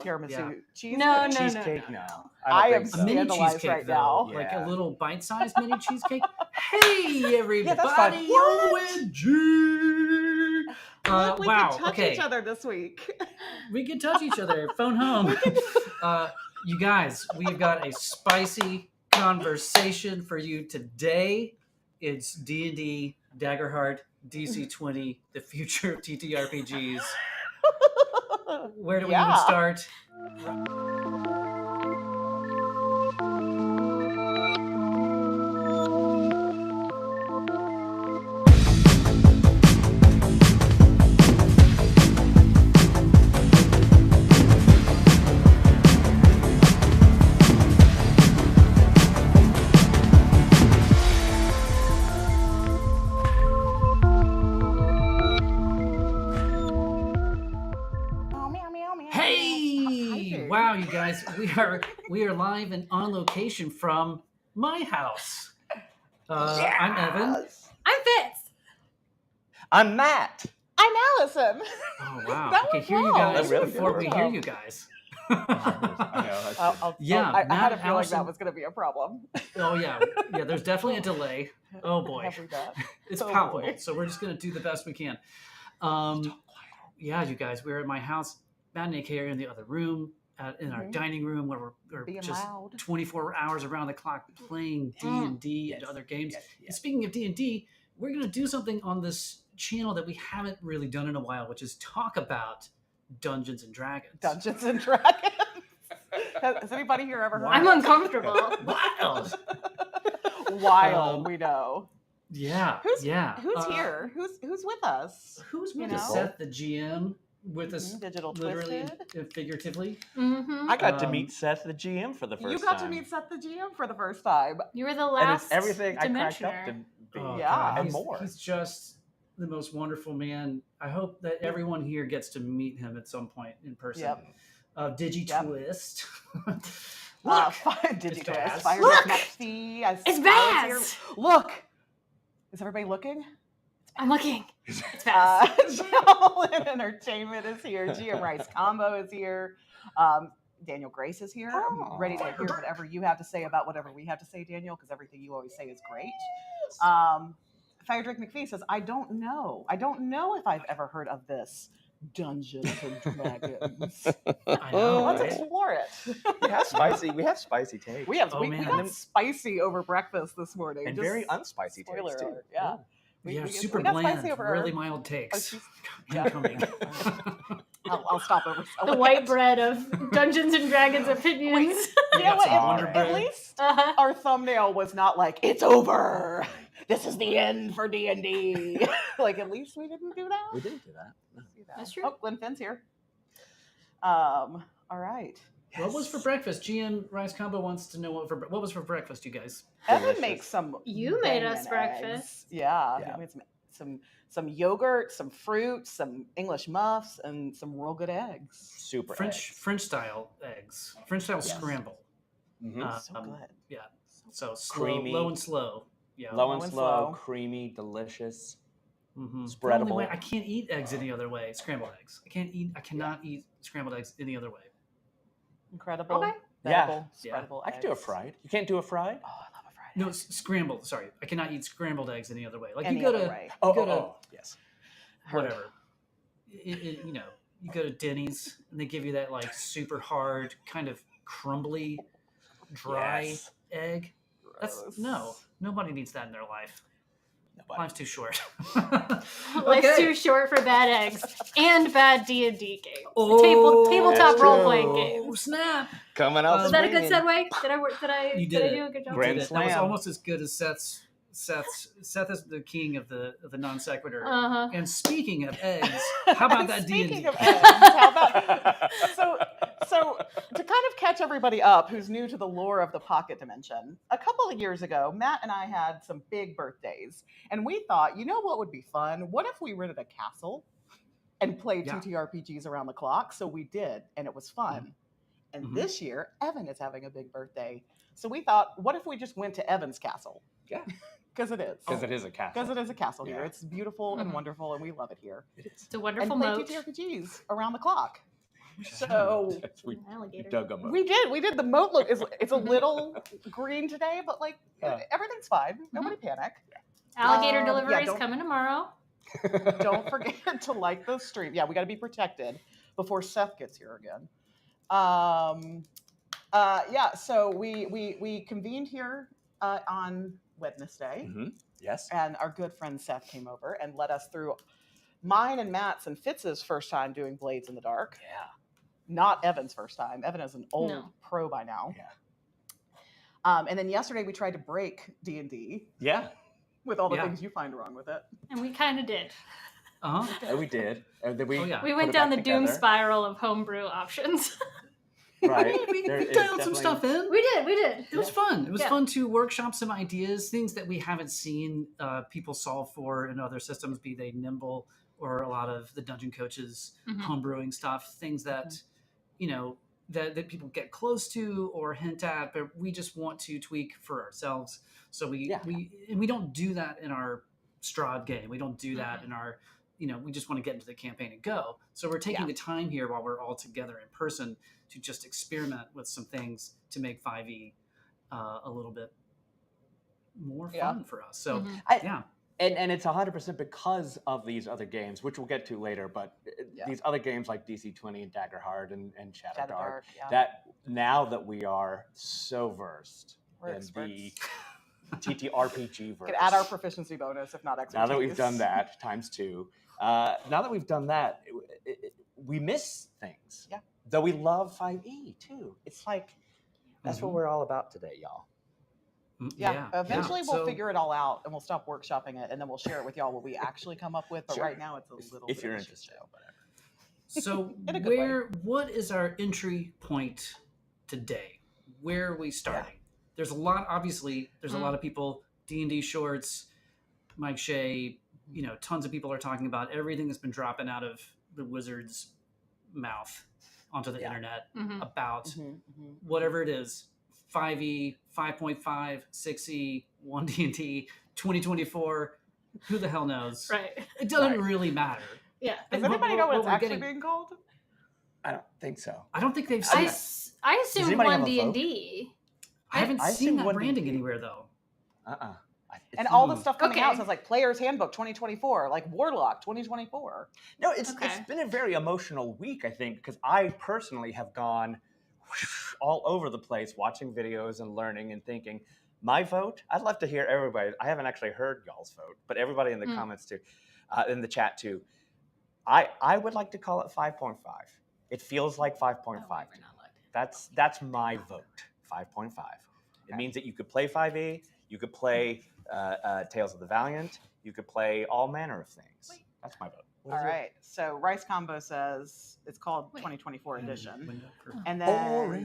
tiramisu cheesecake. No. Cheesecake, no. I am think so. A mini scandalized cheesecake, right though, now. like a Yeah. little bite-sized mini cheesecake. Hey, everybody! that's fine. What? OMG! Look, we wow. can touch Okay, each other this week. we can touch each other. Phone home. You guys, we've got a spicy conversation for you today. It's D&D, Daggerheart, DC20, the future of TTRPGs. Where do we even start? Hey! Wow, you guys, we are live and on location from my house. I'm Evan. I'm Fitz. I'm Matt. I'm Allison. Oh wow! That I can was hear you wrong. guys That really before we did. hear you guys. I know. That's Yeah, I had a Matt, feeling Allison- that was going to be a problem. Oh yeah. There's definitely a delay. Oh boy, Have we done? it's Oh, palpable. boy. So we're just gonna do the best we can. Yeah, you guys, we're at my house. Matt and AK are in the other room, in our Mhm. dining room, where we're Being just loud. 24 hours around the clock playing D&D and other games. Yes, And yes. speaking of D&D, we're going to do something on this channel that we haven't really done in a while, which is talk about Dungeons and Dragons. Dungeons and Dragons. Has anybody here ever heard I'm of uncomfortable. Wild. it? Wild, we know. Yeah. Who's yeah. Who's here? Who's with us? Who's with You us? know? Seth, the GM, with us Digital literally Twisted. and figuratively. Mm-hmm. I got to Um, meet Seth, the GM, for the first time. You got to meet Seth the GM for the first time. You were the And last it's everything I cracked up dimensioner. to be. Oh, Yeah. God, and he's, more. He's just the most wonderful man. I hope that everyone here gets to meet him at some point in person. Yep. DigiTwist. Did you It's Baz. Fire Look! Maxie, It's Baz! Look! Is everybody looking? I'm looking. It's fast. Jolin Entertainment is here. GM Rice Combo is here. Daniel Grace is here. I'm ready to hear whatever you have to say about whatever we have to say, Daniel, because everything you always say is great. Fire Drake McPhee says, I don't know. I don't know if I've ever heard of this. Dungeons and Dragons. I know, Let's right? explore it. We have spicy takes. We have Oh, we man. got spicy over breakfast this morning. and Just very unspicy spoiler takes, too. alert, yeah. Yeah, we super got bland, spicy over really our- mild takes. she's- Incoming. I'll stop over. The white bread of Dungeons and Dragons opinions. You know got what? some Wonder At Bread. least Uh-huh. our thumbnail was not like it's over. This is the end for D&D. Like at least we didn't do that. We didn't do that. No. See that. That's true. Oh, Glenn Finn's here. All right. What was for breakfast? GM Rice Combo wants to know what was for breakfast, you guys. Evan Delicious. makes some. You made banging us breakfast. eggs. Yeah. Yeah. He made some yogurt, some fruit, some English muffs, and some real good eggs. Super French style eggs. French style Yes. scramble. Mhm. So good. Yeah. So slow, Creamy. low and slow. Yeah. Low and and slow, slow. creamy, delicious. Mhm. The Spreadable. only way I can't eat eggs any other way. Scrambled eggs. I cannot eat scrambled eggs any other way. Incredible. Okay. Yeah. Edible, Yeah. spreadable I could do a eggs. fried. You can't do a fried? Oh, I love a fried. No, egg. it's scrambled. Sorry, I cannot eat scrambled eggs any other way. Like Any you go other to way. Oh, go to yes. whatever. You know, you go to Denny's and they give you that like super hard, kind of crumbly, dry Yes. egg. That's Gross. nobody needs that in their life. Nobody. Life's too short. Life's too short for bad eggs and bad D&D games. Oh, Tabletop that's role-playing true. Oh games. snap! Coming out. Was that a good swinging. segue? You Did I did do it. a good job? Grand That was slam. almost as good as Seth's. Seth is the king of the non sequitur. Uh-huh. And speaking of eggs, how about that D&D? Speaking of eggs, how about so to kind of catch everybody up who's new to the lore of the pocket dimension, a couple of years ago, Matt and I had some big birthdays, and we thought, you know what would be fun? What if we rented a castle and played Yeah. TTRPGs around the clock? So we did, and it was fun. And Mhm. this year, Evan is having a big birthday. So we thought, what if we just went to Evan's castle? Yeah. Because it is. Because it is a castle. Because it is a castle here. Yeah. It's beautiful and Mhm. wonderful, and we love it here. It is. It's a And wonderful play moat. TTRPGs around the clock. So we Alligator. dug them up. we did. The moat look it's a little green today, but like everything's fine. Nobody panic. Alligator Yeah, delivery is don't- coming tomorrow. Don't forget to like the stream. Yeah, we got to be protected before Seth gets here again. Yeah, so we convened here on Wednesday, Yes. and our good friend Seth came over and led us through mine and Matt's and Fitz's first time doing Blades in the Dark. Yeah. Not Evan's first time. Evan is an old pro by now. Yeah. And then yesterday we tried to break D&D. Yeah. With all the things you find wrong with it. And we kind of did. Yeah, we did. And then We went down the doom spiral of homebrew options. Right. We dialed some stuff in. We did. It was fun. It was fun to workshop some ideas, things that we haven't seen people solve for in other systems, be they Nimble or a lot of the dungeon coaches homebrewing stuff, things that, that people get close to or hint at, but we just want to tweak for ourselves. So we don't do that in our Strahd game. We don't do that in our, we just want to get into the campaign and go. So we're taking the time here while we're all together in person to just experiment with some things to make 5e a little bit more fun for us. So, And it's 100% because of these other games, which we'll get to later, but these other games like DC20 and Daggerheart and Shadowdark, that now that we are so versed in the TTRPG verse. We could add our proficiency bonus, if not expertise. Now that we've done that, times 2. Now that we've done that, we miss things. Yeah. Though we love 5e too. It's like, that's what we're all about today, y'all. Yeah. Eventually we'll figure it all out and we'll stop workshopping it and then we'll share it with y'all what we actually come up with. But right now it's a little if you're interested. So what is our entry point today? Where are we starting? There's a lot, obviously, there's a lot of people, D&D shorts, Mike Shea, tons of people are talking about everything that's been dropping out of the wizard's mouth onto the internet about whatever it is, 5e, 5.5, 6e, 1D&D, 2024, who the hell knows? Right. It doesn't really matter. Yeah. Does anybody know what it's actually being called? I don't think so. I don't think they've seen it. I assume 1D&D. I haven't seen that branding anywhere, though. And all the stuff coming out says like Player's Handbook 2024, like Warlock 2024. No, it's been a very emotional week, I think, because I personally have gone all over the place watching videos and learning and thinking, my vote, I'd love to hear everybody. I haven't actually heard y'all's vote, but everybody in the comments too, in the chat too. I would like to call it 5.5. It feels like 5.5. That's my vote, 5.5. It means that you could play 5e, you could play Tales of the Valiant, you could play all manner of things. That's my vote. All right. So Rice Combo says it's called 2024 edition. And then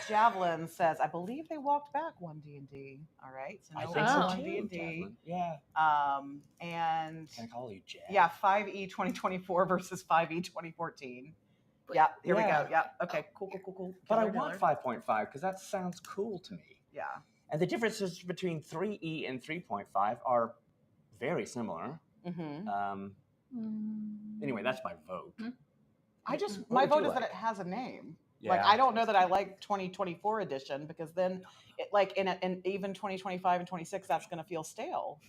Javelin says, I believe they walked back 1D&D. All right. So I think so too. 1D&D. Yeah. And can I call you Jav? Yeah, 5e 2024 versus 5e 2014. Yeah, here we go. Yeah. Okay, cool. But I want 5.5 because that sounds cool to me. Yeah. And the differences between 3e and 3.5 are very similar. Anyway, that's my vote. My vote is that it has a name. Yeah. Like, I don't know that I like 2024 edition because then, in even 2025 and 26, that's going to feel stale.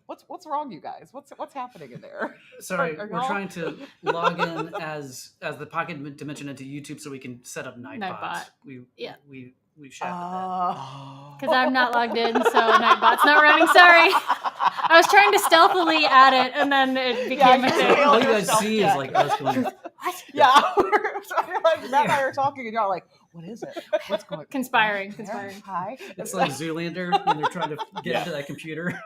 What's wrong, you guys? What's happening in there? Sorry, we're trying to log in as the Pocket Dimension into YouTube so we can set up Nightbot. We shafted that. Because I'm not logged in, so Nightbot's not running. Sorry. I was trying to stealthily add it, and then it became a thing. All you guys see is like us going, what? Yeah, we're like, Matt and I are talking, and y'all are like, what is it? What's going on? Conspiring. Hi. It's like Zoolander when they're trying to get into that computer.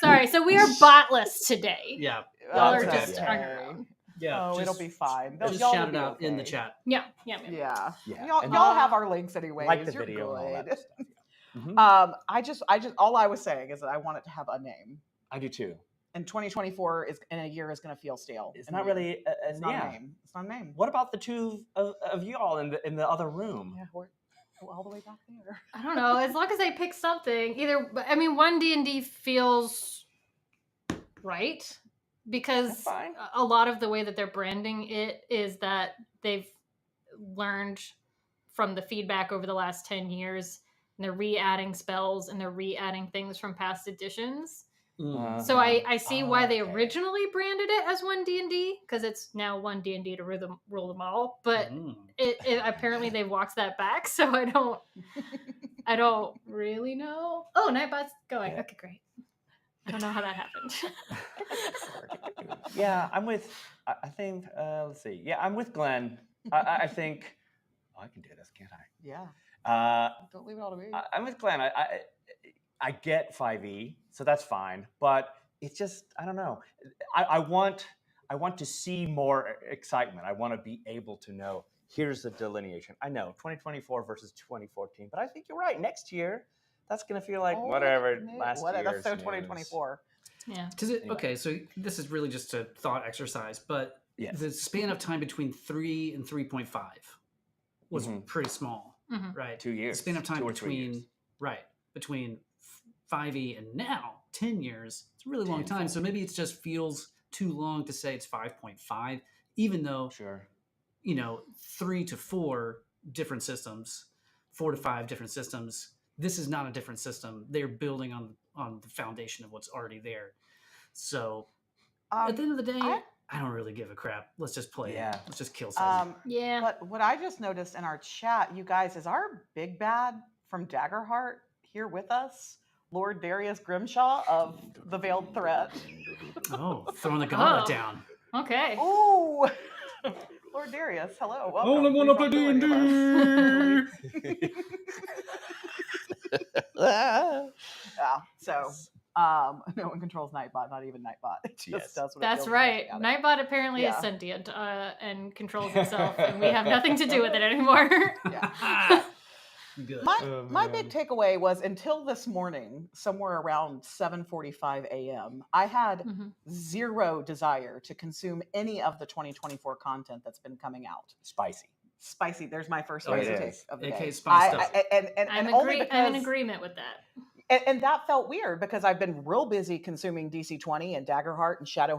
Sorry, so we are botless today. Yeah. Y'all are just hanging around. Yeah. It'll be fine. Just shout it out in the chat. Yeah. Y'all have our links anyway. Like the video and all that stuff. I just all I was saying is that I want it to have a name. I do too. And 2024 is in a year is going to feel stale. It's not really. It's not a name. It's not a name. What about the two of y'all in the other room? Yeah, we're all the way back there. I don't know. As long as I pick something, 1D&D feels right. because That's fine. a lot of the way that they're branding it is that they've learned from the feedback over the last 10 years, and they're re-adding spells and they're re-adding things from past editions. So I see why they originally branded it as one D&D, because it's now one D&D to rule them all. But it apparently they've walked that back, so I don't really know. Oh, Nightbot's going. Yeah. Okay, great. I don't know how that happened. Yeah, I'm with. I think. Let's see. Yeah, I'm with Glenn. I think. Oh, I can do this, can't I? Yeah. Don't leave it all to me. I'm with Glenn. I get 5e, so that's fine. But it's just I don't know. I want to see more excitement. I want to be able to know. Here's the delineation. I know 2024 versus 2014, but I think you're right. Next year, that's gonna feel like whatever last year. That's so 2024. Yeah. Okay, so this is really just a thought exercise, but the span of time between 3 and 3.5 was pretty small, right? 2 years. The span of time 2 or 3 years. between 5e and now 10 years. It's a really long time. So maybe it just feels too long to say it's 5.5, even though 3 to 4 different systems, 4 to 5 different systems. This is not a different system. They're building on the foundation of what's already there. So at the end of the day, I don't really give a crap. Let's just play it. Let's just kill something. But what I just noticed in our chat, you guys, is our big bad from Daggerheart here with us? Lord Darius Grimshaw of the Veiled Threat. Oh, throwing the gauntlet down. Okay. Ooh. Lord Darius, hello. Welcome. Only one up a D&D. Yeah. So no one controls Nightbot, not even Nightbot. It just does what That's it feels right. like. Nightbot apparently is sentient and controls himself, and we have nothing to do with it anymore. Yeah. Good. My big takeaway was until this morning, somewhere around 7:45 a.m., I had zero desire to consume any of the 2024 content that's been coming out. Spicy. There's my first spicy take of the day. AK spiced up. I'm in agreement with that. And that felt weird because I've been real busy consuming DC20 and Daggerheart and Shadow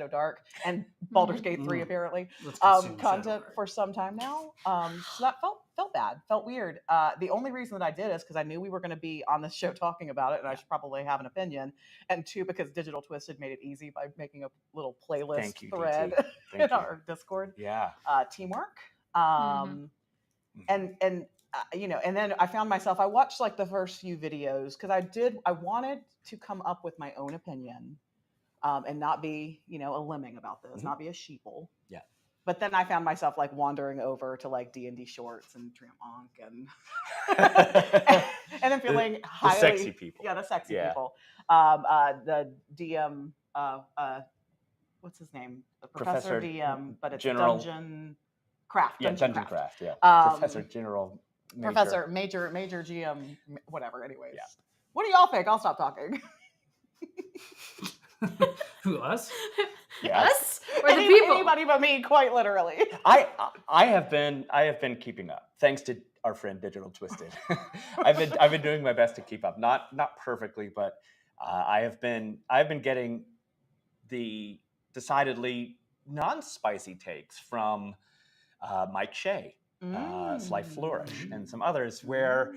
Dark, and Baldur's Gate 3 apparently content for some time now. So that felt bad, felt weird. The only reason that I did is because I knew we were going to be on this show talking about it, and I should probably have an opinion. And two, because Digital Twisted made it easy by making a little playlist thread in our Discord. Yeah. Teamwork. And and then I found myself, I watched like the first few videos because I wanted to come up with my own opinion and not be, a lemming about this, not be a sheeple. Yeah. But then I found myself like wandering over to like D&D shorts and Tramp Onk and then feeling highly... The sexy people. Yeah, the sexy people. The DM, what's his name? The Professor DM, but it's General... Dungeon Craft. Yeah, Dungeon Craft, yeah. Professor General... Professor, major GM, whatever. Anyways, what do y'all think? I'll stop talking. Who, us? Yeah. Us or the people? Anybody but me, quite literally. I have been keeping up, thanks to our friend Digital Twisted. I've been doing my best to keep up, not perfectly, but I've been getting the decidedly non-spicy takes from Mike Shea. Sly Flourish and some others where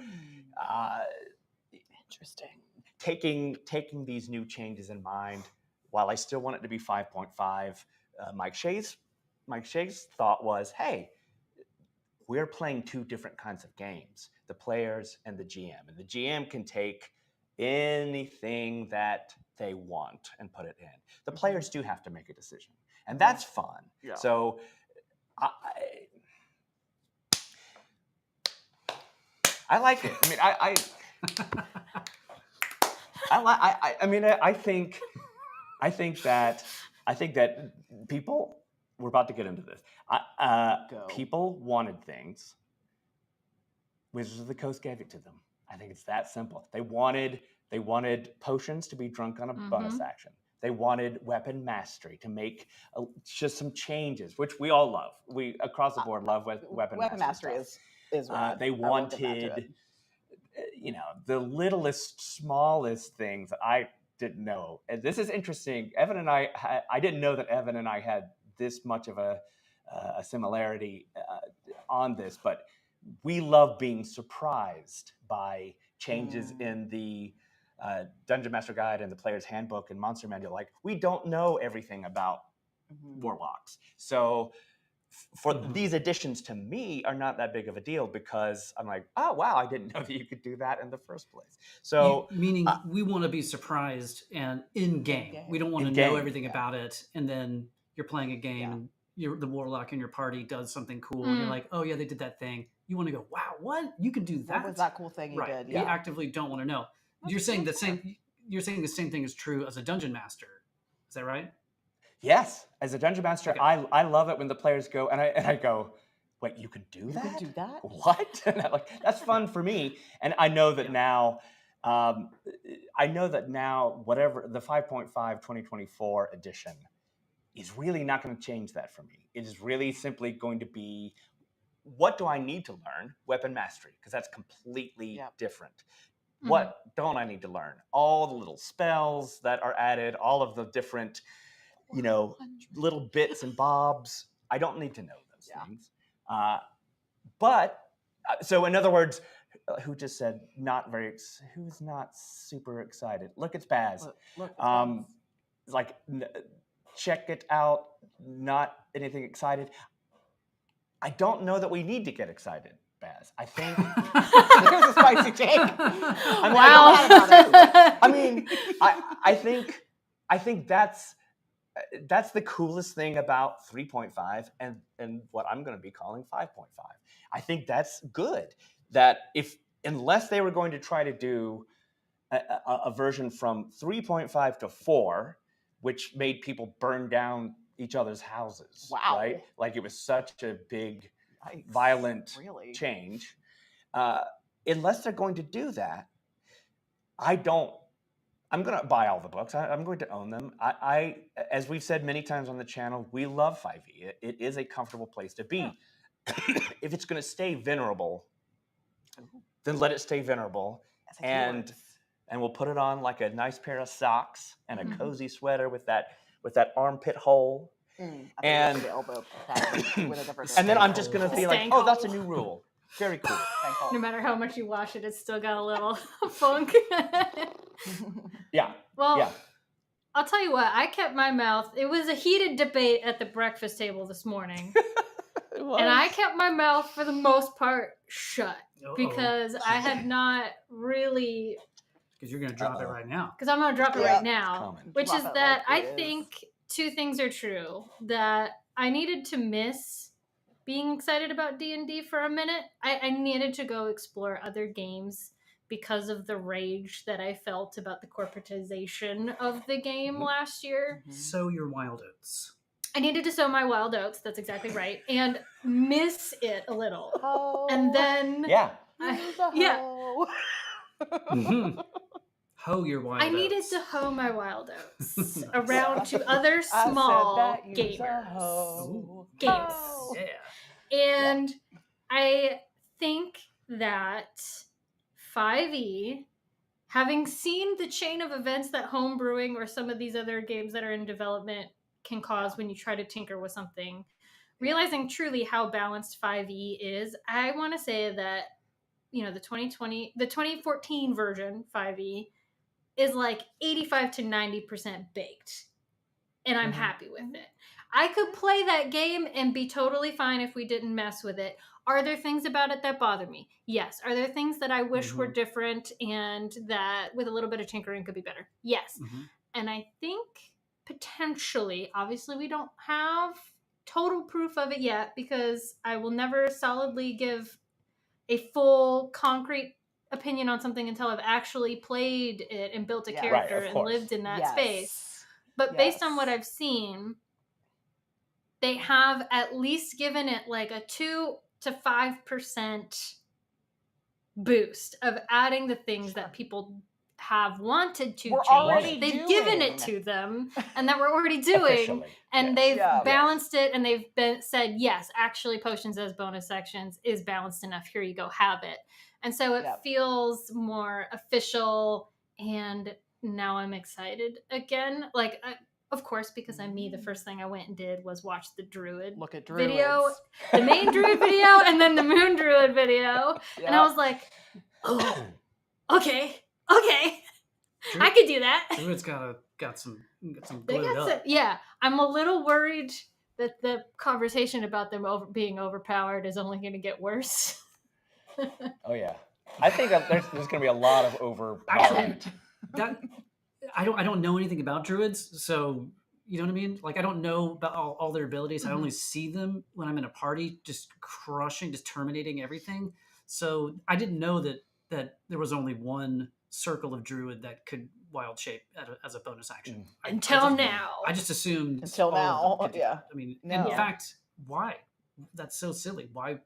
interesting taking these new changes in mind while I still want it to be 5.5. Mike Shea's thought was, hey, we're playing two different kinds of games, the players and the GM, and the GM can take anything that they want and put it in. The players do have to make a decision, and that's fun. So I like it. I mean, I think that people, we're about to get into this. People wanted things. Wizards of the Coast gave it to them. I think it's that simple. They wanted potions to be drunk on a bonus action. They wanted weapon mastery to make just some changes, which we all love. We across the board love weapon mastery. Is rad. They wanted, the littlest, smallest things that didn't know. And this is interesting. Evan and I didn't know that Evan and I had this much of a similarity on this, but we love being surprised by changes in the Dungeon Master Guide and the Player's Handbook and Monster Manual. Like, we don't know everything about warlocks. So for these additions to me are not that big of a deal, because I'm like, oh wow, I didn't know that you could do that in the first place. So meaning we want to be surprised and in game. We don't want to know everything about it, and then you're playing a game and the warlock in your party does something cool, and you're like, oh yeah, they did that thing. You want to go, wow, what? You can do that? What was that cool thing you did? We actively don't want to know. You're saying the same. You're saying the same thing is true as a dungeon master. Is that right? Yes, as a dungeon master, okay. I love it when the players go and I go, wait, you can do that? You can do that? What? And I'm like, that's fun for me. And I know that now, whatever the 5.5 2024 edition is really not going to change that for me. It is really simply going to be, what do I need to learn? Weapon mastery, because that's completely different. What don't I need to learn? All the little spells that are added, all of the different, little bits and bobs. I don't need to know those things. So in other words, who just said who's not super excited? Look, it's Baz. Look, Baz. Like, check it out. Not anything excited. I don't know that we need to get excited, Baz. I think here's a spicy take. I think that's the coolest thing about 3.5 and what I'm going to be calling 5.5. I think that's good. That unless they were going to try to do a version from 3.5 to 4, which made people burn down each other's houses, right? Like, it was such a big, violent change. Unless they're going to do that, I'm going to buy all the books. I'm going to own them. I, as we've said many times on the channel, we love 5e. It is a comfortable place to be. Yeah. If it's going to stay venerable, then let it stay venerable. And we'll put it on like a nice pair of socks and a cozy sweater with that armpit hole. And the elbow and then I'm just going to be like, oh, that's a new rule. Very cool. No matter how much you wash it, it's still got a little funk. Yeah. Well, yeah. I'll tell you what, I kept my mouth. It was a heated debate at the breakfast table this morning. And I kept my mouth, for the most part, shut. Because I had not really... Because you're going to drop it right now. Because I'm going to drop it right now. Which is that I think two things are true. That I needed to miss being excited about D&D for a minute. I needed to go explore other games because of the rage that I felt about the corporatization of the game last year. Sow your wild oats. I needed to sow my wild oats. That's exactly right. And miss it a little. And then... Hoe your wild oats. I needed to hoe my wild oats around to other small gamers. Games. Yeah. And I think that 5e, having seen the chain of events that homebrewing or some of these other games that are in development can cause when you try to tinker with something, realizing truly how balanced 5e is, I want to say that, the 2014 version 5e is like 85 to 90% baked. And I'm happy with it. I could play that game and be totally fine if we didn't mess with it. Are there things about it that bother me? Yes. Are there things that I wish were different and that with a little bit of tinkering could be better? Yes. And I think potentially, obviously we don't have total proof of it yet, because I will never solidly give a full concrete opinion on something until I've actually played it and built a character and lived in that space. But based on what I've seen, they have at least given it like a 2 to 5% boost of adding the things that people have wanted to change. They've given it to them, and that we're already doing, and they've balanced it, and they've said, yes, actually potions as bonus sections is balanced enough. Here you go, have it. And so it feels more official, and now I'm excited again. Like, of course, because I'm me, the first thing I went and did was watch the druid Look at druids. video, the main druid video, and then the moon druid video. And I was like, oh, okay. I could do that. Druid's got some They glued got up. yeah, I'm a little worried that the conversation about them being overpowered is only going to get worse. Oh yeah, I think there's going to be a lot of overpowered. Actually, that I don't know anything about druids, so you know what I mean. Like I don't know about all their abilities. I only see them when I'm in a party, just crushing, just terminating everything. So I didn't know that there was only one circle of druid that could wild shape as a bonus action. Until now. I just assumed Until all of them now, could do yeah. that. I mean, No. in fact, why? That's so silly. Why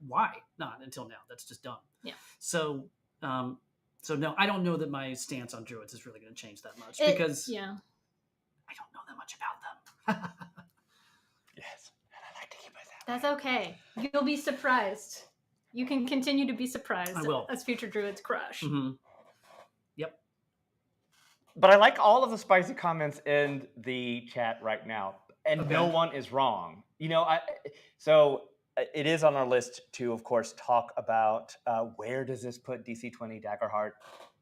not until now? That's just dumb. Yeah. So no, I don't know that my stance on druids is really going to change that much because yeah, I don't know that much about them. Yes, and I like to keep it that. that's okay. You'll be surprised. You can continue to be surprised I will. as future druids crush. Mm-hmm. Yep. But I like all of the spicy comments in the chat right now, and no one is wrong. You know, so it is on our list to, of course, talk about where does this put DC20, Daggerheart,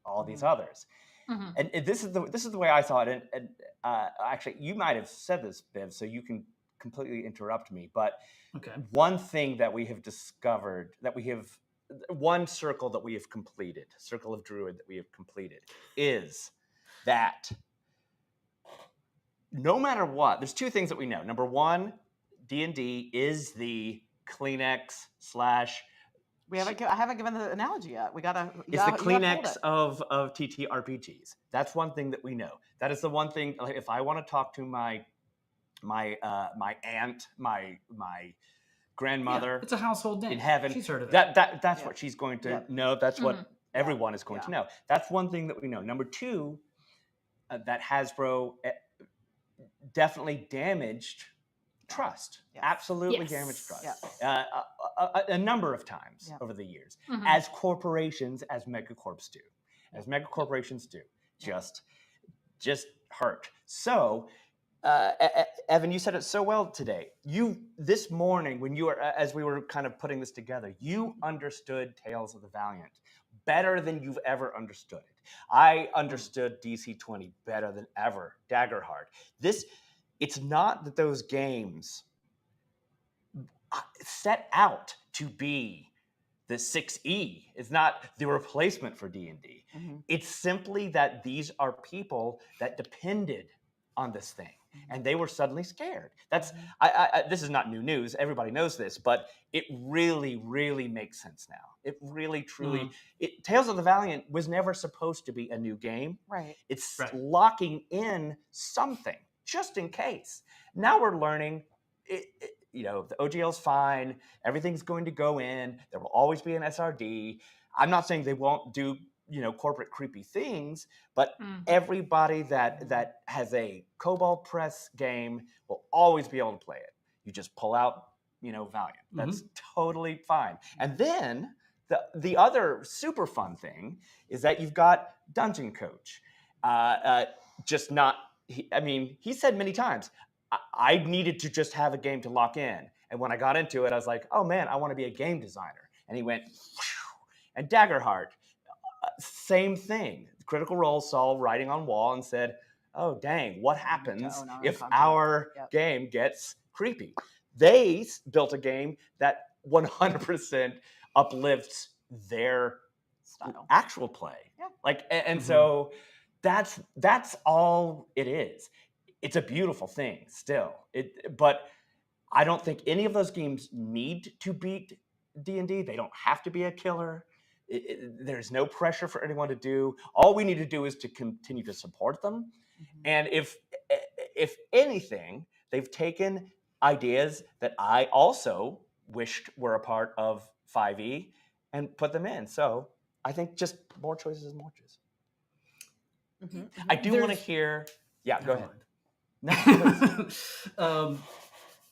all these others. Mm-hmm. And this is the way I saw it. And actually, you might have said this, Biv, so you can completely interrupt me. But one thing that we have discovered, one circle that we have completed, circle of druid that we have completed, is that no matter what, there's two things that we know. Number one, D&D is the Kleenex / I haven't given the analogy yet. It's the Kleenex of TTRPGs. That's one thing that we know. That is the one thing. Like, if I want to talk to my aunt, my grandmother, it's a household name in heaven. She's heard of it. That's what she's going to know. That's what everyone is going to know. That's one thing that we know. Number two, that Hasbro definitely damaged trust. Yes. Absolutely damaged trust. Yes. A number of times over the years, as corporations, as megacorps do, just hurt. So, Evan, you said it so well today. This morning, when you were, as we were kind of putting this together, you understood Tales of the Valiant better than you've ever understood it. I understood DC20 better than ever. Daggerheart. It's not that those games set out to be the 6E. It's not the replacement for D&D. It's simply that these are people that depended on this thing, and they were suddenly scared. That's this is not new news. Everybody knows this, but it really, really makes sense now. It really, truly. Tales of the Valiant was never supposed to be a new game. Right. It's locking in something just in case. Now we're learning. The OGL's fine. Everything's going to go in. There will always be an SRD. I'm not saying they won't do corporate creepy things, but everybody that has a Cobalt Press game will always be able to play it. You just pull out Valiant. That's totally fine. And then the other super fun thing is that you've got Dungeon Coach. He said many times, I needed to just have a game to lock in. And when I got into it, I was like, oh man, I want to be a game designer. And he went, whew. And Daggerheart, same thing. Critical Role saw writing on wall and said, oh dang, what happens if our game gets creepy? They built a game that 100% uplifts their style, actual play. Yeah. So that's all it is. It's a beautiful thing still. But I don't think any of those games need to beat D&D. They don't have to be a killer. There's no pressure for anyone to do. All we need to do is to continue to support them. And if anything, they've taken ideas that I also wished were a part of 5e and put them in. So I think just more choices is more choices. I do want to hear. Yeah, go ahead. No,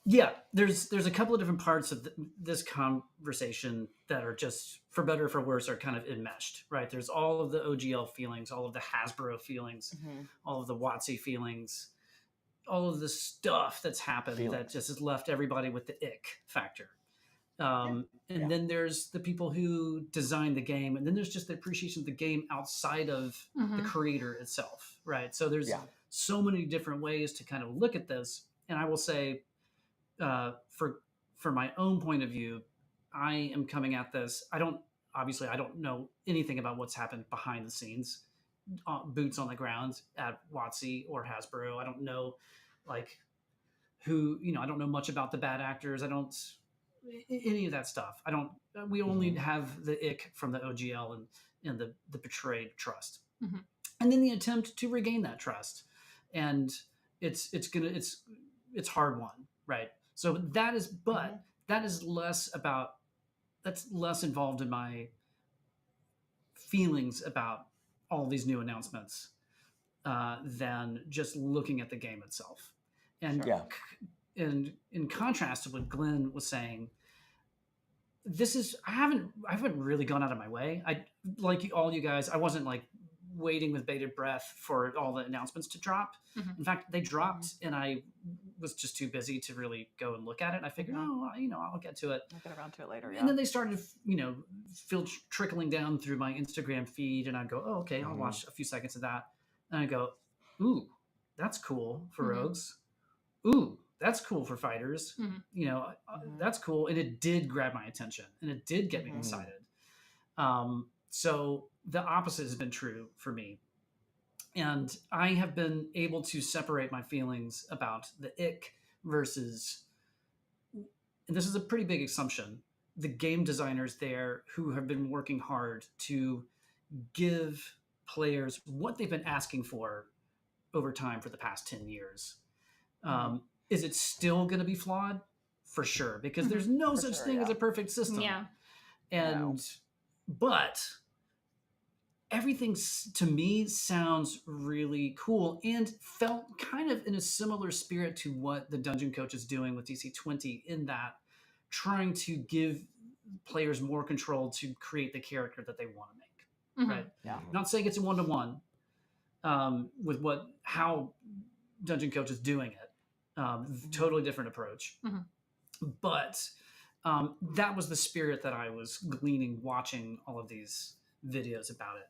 Yeah, there's a couple of different parts of this conversation that are just, for better or for worse, are kind of enmeshed, right? There's all of the OGL feelings, all of the Hasbro feelings, Mhm. all of the WotC feelings, all of the stuff that's happened that Feelings. just has left everybody with the ick factor. And Yeah. then there's the people who design the game, and then there's just the appreciation of the game outside of the Mhm. creator itself, right? So there's Yeah. so many different ways to kind of look at this. And I will say, for my own point of view, I am coming at this. I don't know anything about what's happened behind the scenes, boots on the ground at WotC or Hasbro. I don't know, like, who, I don't know much about the bad actors. I don't any of that stuff. I don't. We only have the ick from the OGL and the betrayed trust, Mhm. and then the attempt to regain that trust, and it's hard won, right? So that is, but that is less about, that's less involved in my feelings about all these new announcements than just looking at the game itself. And Yeah. and in contrast to what Glenn was saying, this is, I haven't really gone out of my way. I, like all you guys, I wasn't like waiting with bated breath for all the announcements to drop. Mhm. In fact, they dropped and I was just too busy to really go and look at it. I figured, I'll get to it. I'll get around to it later. Yeah. And then they started, trickling down through my Instagram feed, and I'd go, oh, okay, I'll watch a few seconds of that. And I go, ooh, that's cool for rogues. Ooh, that's cool for fighters. That's cool. And it did grab my attention, and it did get me excited. So the opposite has been true for me. And I have been able to separate my feelings about the ick versus, and this is a pretty big assumption, the game designers there who have been working hard to give players what they've been asking for over time for the past 10 years. Is it still going to be flawed? For sure, because there's no such thing as a perfect system. Yeah. But everything to me sounds really cool and felt kind of in a similar spirit to what the Dungeon Coach is doing with DC20, in that trying to give players more control to create the character that they want to make. Right? Yeah. Not saying it's a one-to-one with how Dungeon Coach is doing it. Totally different approach. But that was the spirit that I was gleaning watching all of these videos about it.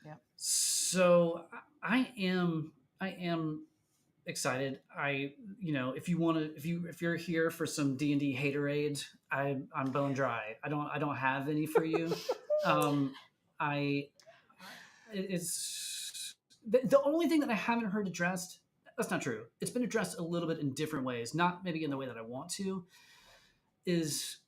Yeah. So I am excited. If you're here for some D&D haterade, I'm bone dry. I don't have any for you. It's the only thing that I haven't heard addressed. That's not true. It's been addressed a little bit in different ways, not maybe in the way that I want to, is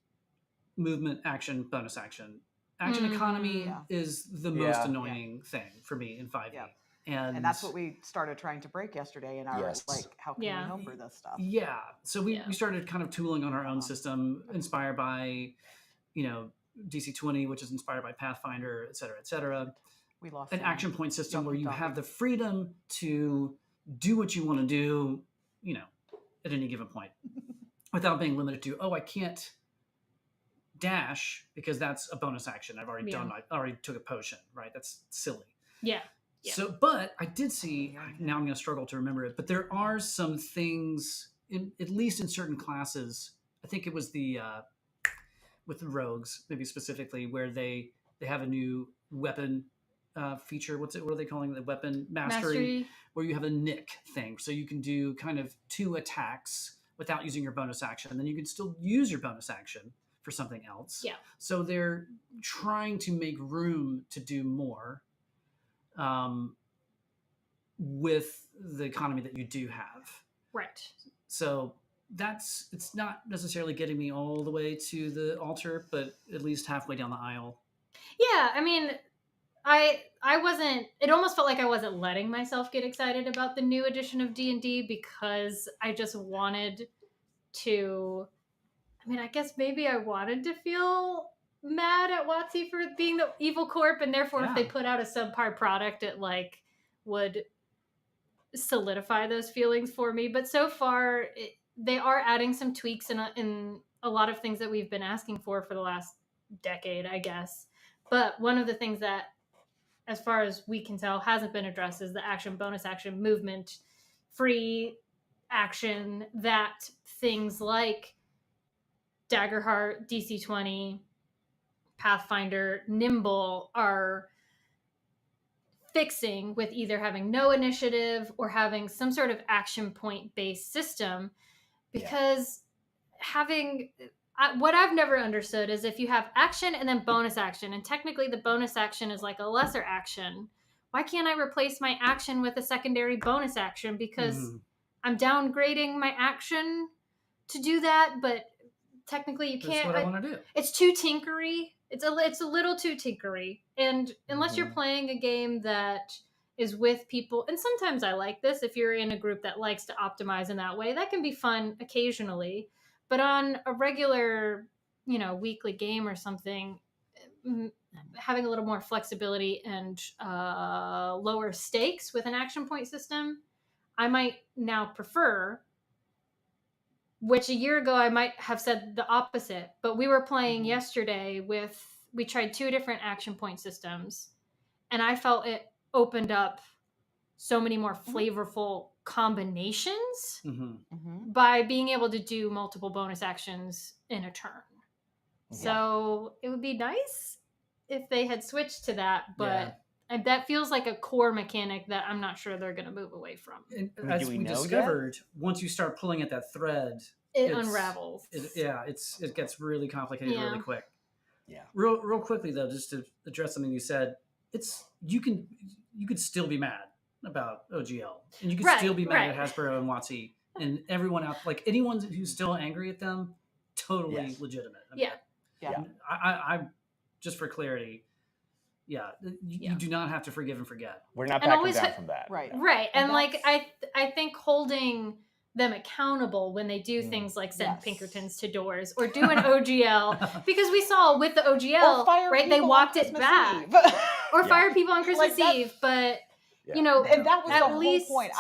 movement, action, bonus action. Action economy is the most annoying thing for me in 5e. Yeah. And that's what we started trying to break yesterday in our, how can we homebrew this stuff? Yeah. So we started kind of tooling on our own system, inspired by, DC20, which is inspired by Pathfinder, et cetera, et cetera. We lost an action point system where you have the freedom to do what you want to do, at any given point, without being limited to, I can't dash because that's a bonus action. I've already done. I already took a potion, right? That's silly. Yeah. So, but I did see. Now I'm going to struggle to remember it, but there are some things, at least in certain classes. I think it was with the rogues, maybe specifically, where they have a new weapon feature. What are they calling the weapon mastery? Where you have a nick thing, so you can do kind of 2 attacks without using your bonus action, and then you can still use your bonus action for something else. Yeah. So they're trying to make room to do more with the economy that you do have. Right. So it's not necessarily getting me all the way to the altar, but at least halfway down the aisle. Yeah, I mean, I wasn't, it almost felt like I wasn't letting myself get excited about the new edition of D&D because I just wanted to, I guess maybe I wanted to feel mad at WotC for being the evil corp, and therefore if they put out a subpar product, it would solidify those feelings for me. But so far, they are adding some tweaks in a lot of things that we've been asking for the last decade, I guess. But one of the things that, as far as we can tell, hasn't been addressed is the action, bonus action, movement, free action, that things like Daggerheart, DC20, Pathfinder, Nimble are fixing with either having no initiative or having some sort of action point based system. Because what I've never understood is if you have action and then bonus action, and technically the bonus action is like a lesser action, why can't I replace my action with a secondary bonus action? Because I'm downgrading my action to do that, but technically you can't. That's what I want to do. It's too tinkery. It's a little too tinkery. And unless you're playing a game that is with people, and sometimes I like this, if you're in a group that likes to optimize in that way, that can be fun occasionally. But on a regular, weekly game or something, having a little more flexibility and lower stakes with an action point system, I might now prefer. Which a year ago I might have said the opposite, but we were playing yesterday we tried 2 different action point systems, and I felt it opened up so many more flavorful combinations by being able to do multiple bonus actions in a turn. So it would be nice if they had switched to that, but that feels like a core mechanic that I'm not sure they're going to move away from. And as we discovered, once you start pulling at that thread, it unravels. It gets really complicated really quick. Yeah. Real quickly though, just to address something you said, you could still be mad about OGL, and you could still be mad at Hasbro and WotC and everyone out. Like anyone who's still angry at them, totally legitimate. I mean, I just for clarity. You do not have to forgive and forget. We're not backing down from that. Right. And like I think holding them accountable when they do things like send Pinkertons to doors or do an OGL, because we saw with the OGL, right, they walked it back. Or fire people on Christmas Eve, but and that was at the least whole point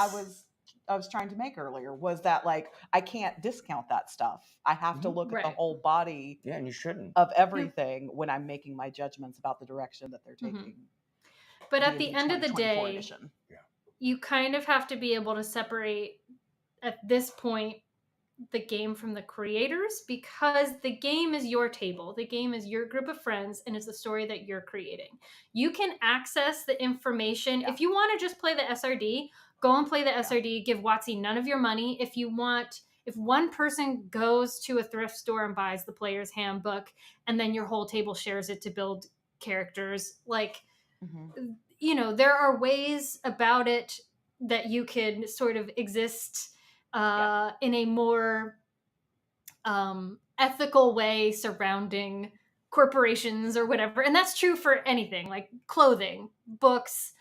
I was trying to make earlier, was that like I can't discount that stuff. I have to look at the whole body and you shouldn't of everything when I'm making my judgments about the direction that they're taking. But at the end of the day, you kind of have to be able to separate at this point the game from the creators, because the game is your table, the game is your group of friends, and it's the story that you're creating. You can access the information. If you want to just play the SRD, go and play the SRD, give WotC none of your money. If one person goes to a thrift store and buys the player's handbook and then your whole table shares it to build characters, like there are ways about it that you can sort of exist in a more ethical way surrounding corporations or whatever. And that's true for anything, like clothing, books,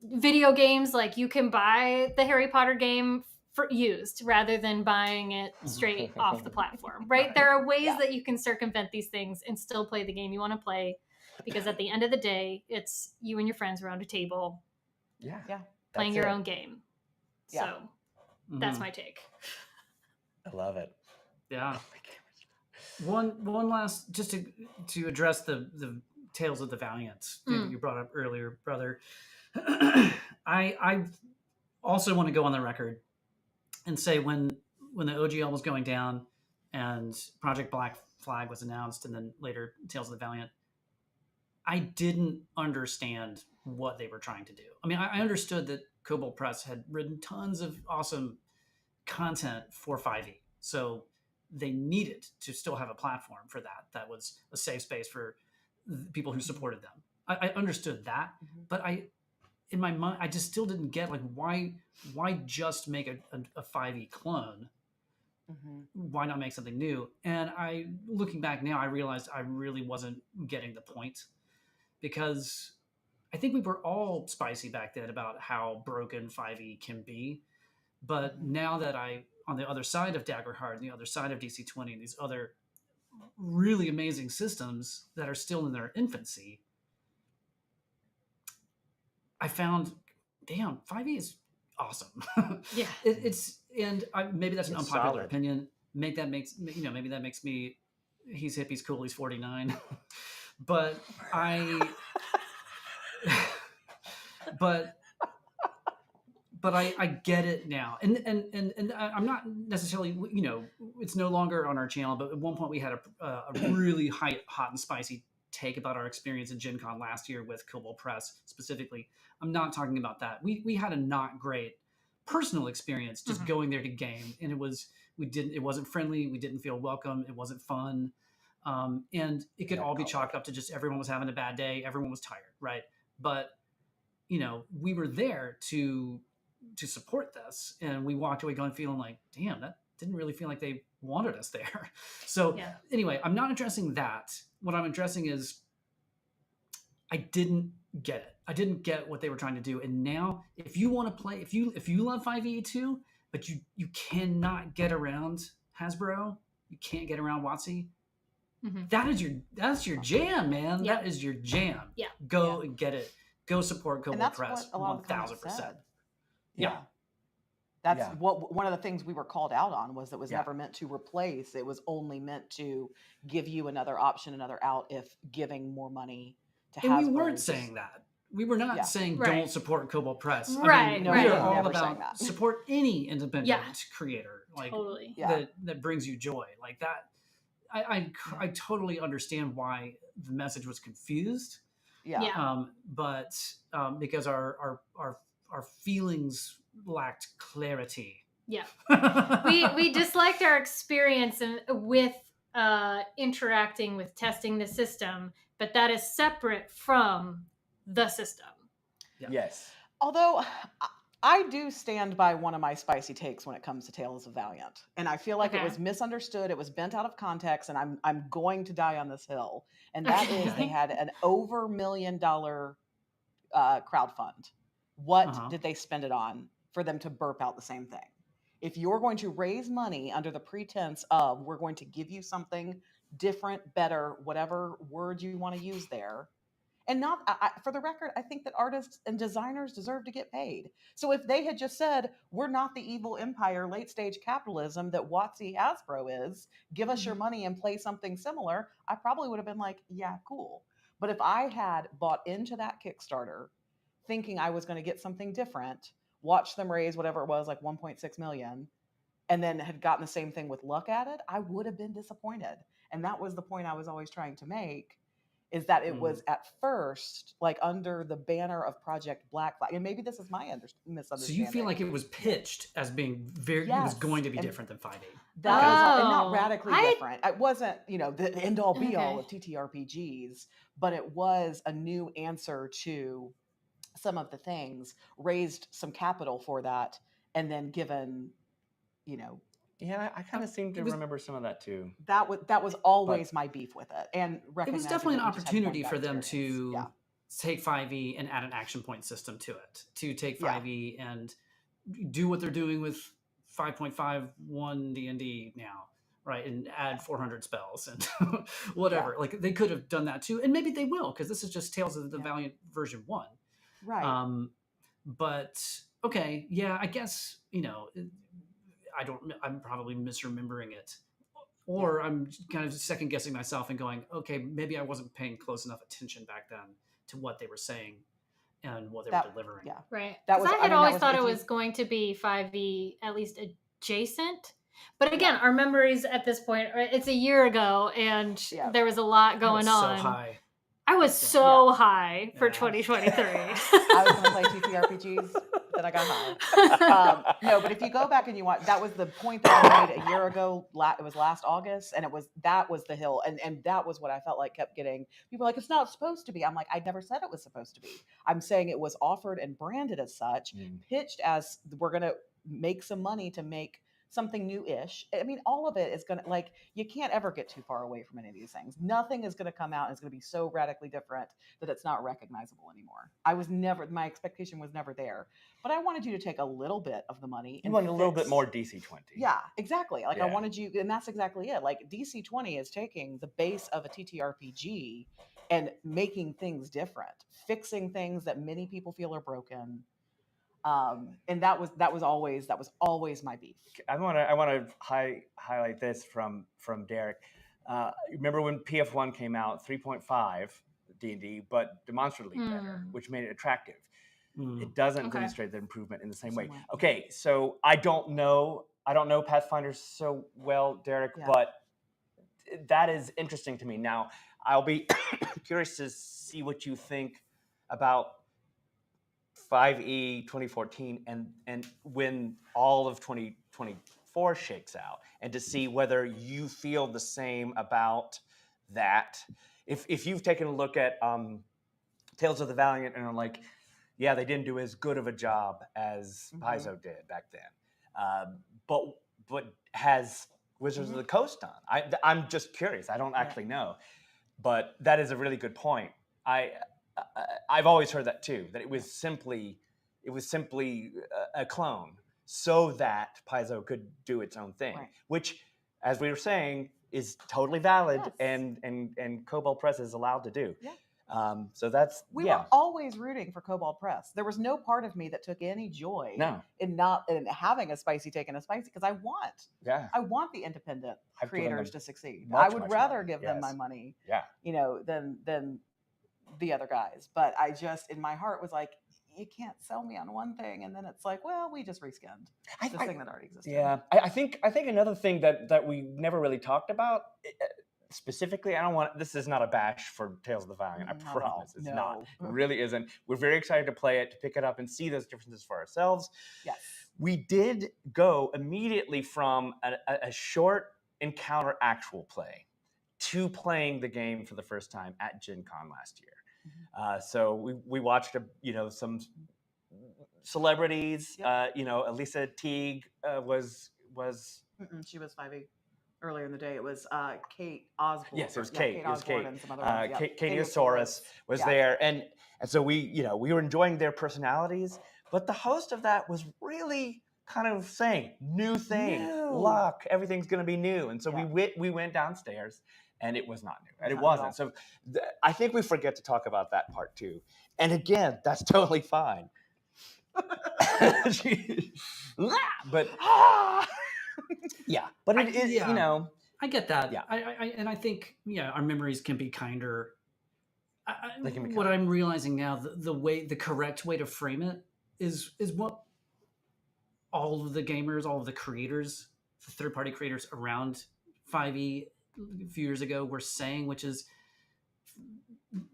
video games. Like you can buy the Harry Potter game used rather than buying it straight off the platform, right? There are ways that you can circumvent these things and still play the game you want to play, because at the end of the day, it's you and your friends around a table playing your own game. So that's my take. I love it. Yeah. One last, just to address the Tales of the Valiant that you brought up earlier, brother. I also want to go on the record and say when the OGL was going down and Project Black Flag was announced and then later Tales of the Valiant, I didn't understand what they were trying to do. I mean, I understood that Kobold Press had written tons of awesome content for 5e. So they needed to still have a platform for that. That was a safe space for people who supported them. I understood that, but in my mind, I just still didn't get, like, why just make a 5e clone? Why not make something new? And looking back now, I realized I really wasn't getting the point, because I think we were all spicy back then about how broken 5e can be. But now that on the other side of Daggerheart and the other side of DC20, these other really amazing systems that are still in their infancy, I found, damn, 5e is awesome. Yeah. It's maybe that's an It's unpopular solid. opinion. Maybe that makes me. He's hip. He's cool. He's 49. But but I get it now, and I'm not necessarily, it's no longer on our channel. But at one point we had a really hot and spicy take about our experience at Gen Con last year with Kobold Press specifically. I'm not talking about that. We had a not great personal experience just going there to game, and it wasn't friendly. We didn't feel welcome. It wasn't fun, and it could all be chalked up to just everyone was having a bad day. Everyone was tired, right? But we were there to support this, and we walked away feeling like, damn, that didn't really feel like they wanted us there. So anyway, I'm not addressing that. What I'm addressing is I didn't get it. I didn't get what they were trying to do. And now if you want to play, if you love 5e2, but you cannot get around Hasbro, you can't get around WotC, that's your jam, man. Yeah. That is your jam. Yeah. Go and get it. Go support And Kobold that's Press. what a lot of the 1000%. comments said. Yeah. That's Yeah. what one of the things we were called out on was it was Yeah. never meant to replace. It was only meant to give you another option, another out if giving more money to Hasbro. And we weren't saying that. We were not saying Right. don't support Kobold Press. Right, No, we right. are all never saying about that. support any independent creator, like Totally. that brings you joy, like that. I totally understand why the message was confused. Yeah. But because our feelings lacked clarity. Yeah. we disliked our experience with interacting with testing the system, but that is separate from the system. Yeah. Yes. Although I do stand by one of my spicy takes when it comes to Tales of Valiant, and I feel like it was misunderstood. It was bent out of context, and I'm going to die on this hill. And that is they had an over $1 million crowd fund. What did they spend it on for them to burp out the same thing? If you're going to raise money under the pretense of we're going to give you something different, better, whatever word you want to use there, and not for the record, I think that artists and designers deserve to get paid. So if they had just said, we're not the evil empire, late stage capitalism that WotC Hasbro is, give us your money and play something similar, I probably would have been like, yeah, cool. But if I had bought into that Kickstarter thinking I was going to get something different, watch them raise whatever it was, like 1.6 million, and then had gotten the same thing with luck added, I would have been disappointed. And that was the point I was always trying to make, is that it was at first like under the banner of Project Black Flag. And maybe this is my misunderstanding. So you feel like it was pitched as being it was going to be different than 5e. That was and not radically different. It wasn't, the end all be all of TTRPGs, but it was a new answer to some of the things, raised some capital for that, and then given, Yeah, I kind of seem to remember some of that too. That was always my beef with it, and it was definitely an opportunity for them to take 5e and add an action point system to it. To take 5e and do what they're doing with 5.51 D&D now, right? And add 400 spells and whatever. Yeah. Like they could have done that too, and maybe they will, because this is just Tales of the Valiant version 1. Right. But okay, yeah, I guess I'm probably misremembering it, or I'm kind of second guessing myself and going, okay, maybe I wasn't paying close enough attention back then to what they were saying and what they were delivering. Yeah, right. That I had always thought it was going to be 5e, at least adjacent. But again, our memories at this point, it's a year ago, and there was a lot going on. So high. I was so high for 2023. I was going to play TTRPGs, then I got high. No, but if you go back and you watch, that was the point that I made a year ago. It was last August, and that was the hill, and that was what I felt like kept getting people like, it's not supposed to be. I'm like, I never said it was supposed to be. I'm saying it was offered and branded as such, pitched as we're going to make some money to make something new-ish. I mean, all of it is going to, you can't ever get too far away from any of these things. Nothing is going to come out and it's going to be so radically different that it's not recognizable anymore. My expectation was never there, but I wanted you to take a little bit of the money. You wanted a little bit more DC20. Yeah, exactly. I wanted you, and that's exactly it. Like DC20 is taking the base of a TTRPG and making things different, fixing things that many people feel are broken. And that was always my beef. I want to highlight this from Derek. Remember when PF1 came out, 3.5 D&D, but demonstrably better, which made it attractive. It doesn't demonstrate the improvement in the same way. Okay, so I don't know Pathfinder so well, Derek, but that is interesting to me. Now, I'll be curious to see what you think about 5e 2014 and when all of 2024 shakes out, and to see whether you feel the same about that. If you've taken a look at Tales of the Valiant and are like, yeah, they didn't do as good of a job as Paizo did back then, but has Wizards of the Coast done? I'm just curious. I don't actually know, but that is a really good point. I've always heard that too, that it was simply a clone so that Paizo could do its own thing, which, as we were saying, is totally valid, and Cobalt Press is allowed to do. So that's we were always rooting for Cobalt Press. There was no part of me that took any joy in having a spicy take and a spicy, because I want the independent creators to succeed. I would rather give them my money, than the other guys. But I just, in my heart, was like, you can't sell me on one thing, and then it's like, well, we just reskinned this thing that already existed. Yeah, I think another thing that we never really talked about specifically. This is not a bash for Tales of the Valiant. I promise it's not. It really isn't. We're very excited to play it, to pick it up, and see those differences for ourselves. Yes, we did go immediately from a short encounter actual play to playing the game for the first time at Gen Con last year. So we watched some celebrities. Elisa Teague was she was 5e. Earlier in the day, it was Kate Osborne. Yes, it was Kate. It was Kate. And some other ones. Katie Osaurus was there, and so we were enjoying their personalities. But the host of that was really kind of saying new thing, luck, everything's going to be new, and so we went downstairs. And it was not new, and it wasn't. So I think we forget to talk about that part too. And again, that's totally fine. But but it is, I get that. Yeah, and I think our memories can be kinder. What I'm realizing now, the correct way to frame it is what all of the gamers, all of the creators, the third-party creators around 5e a few years ago were saying, which is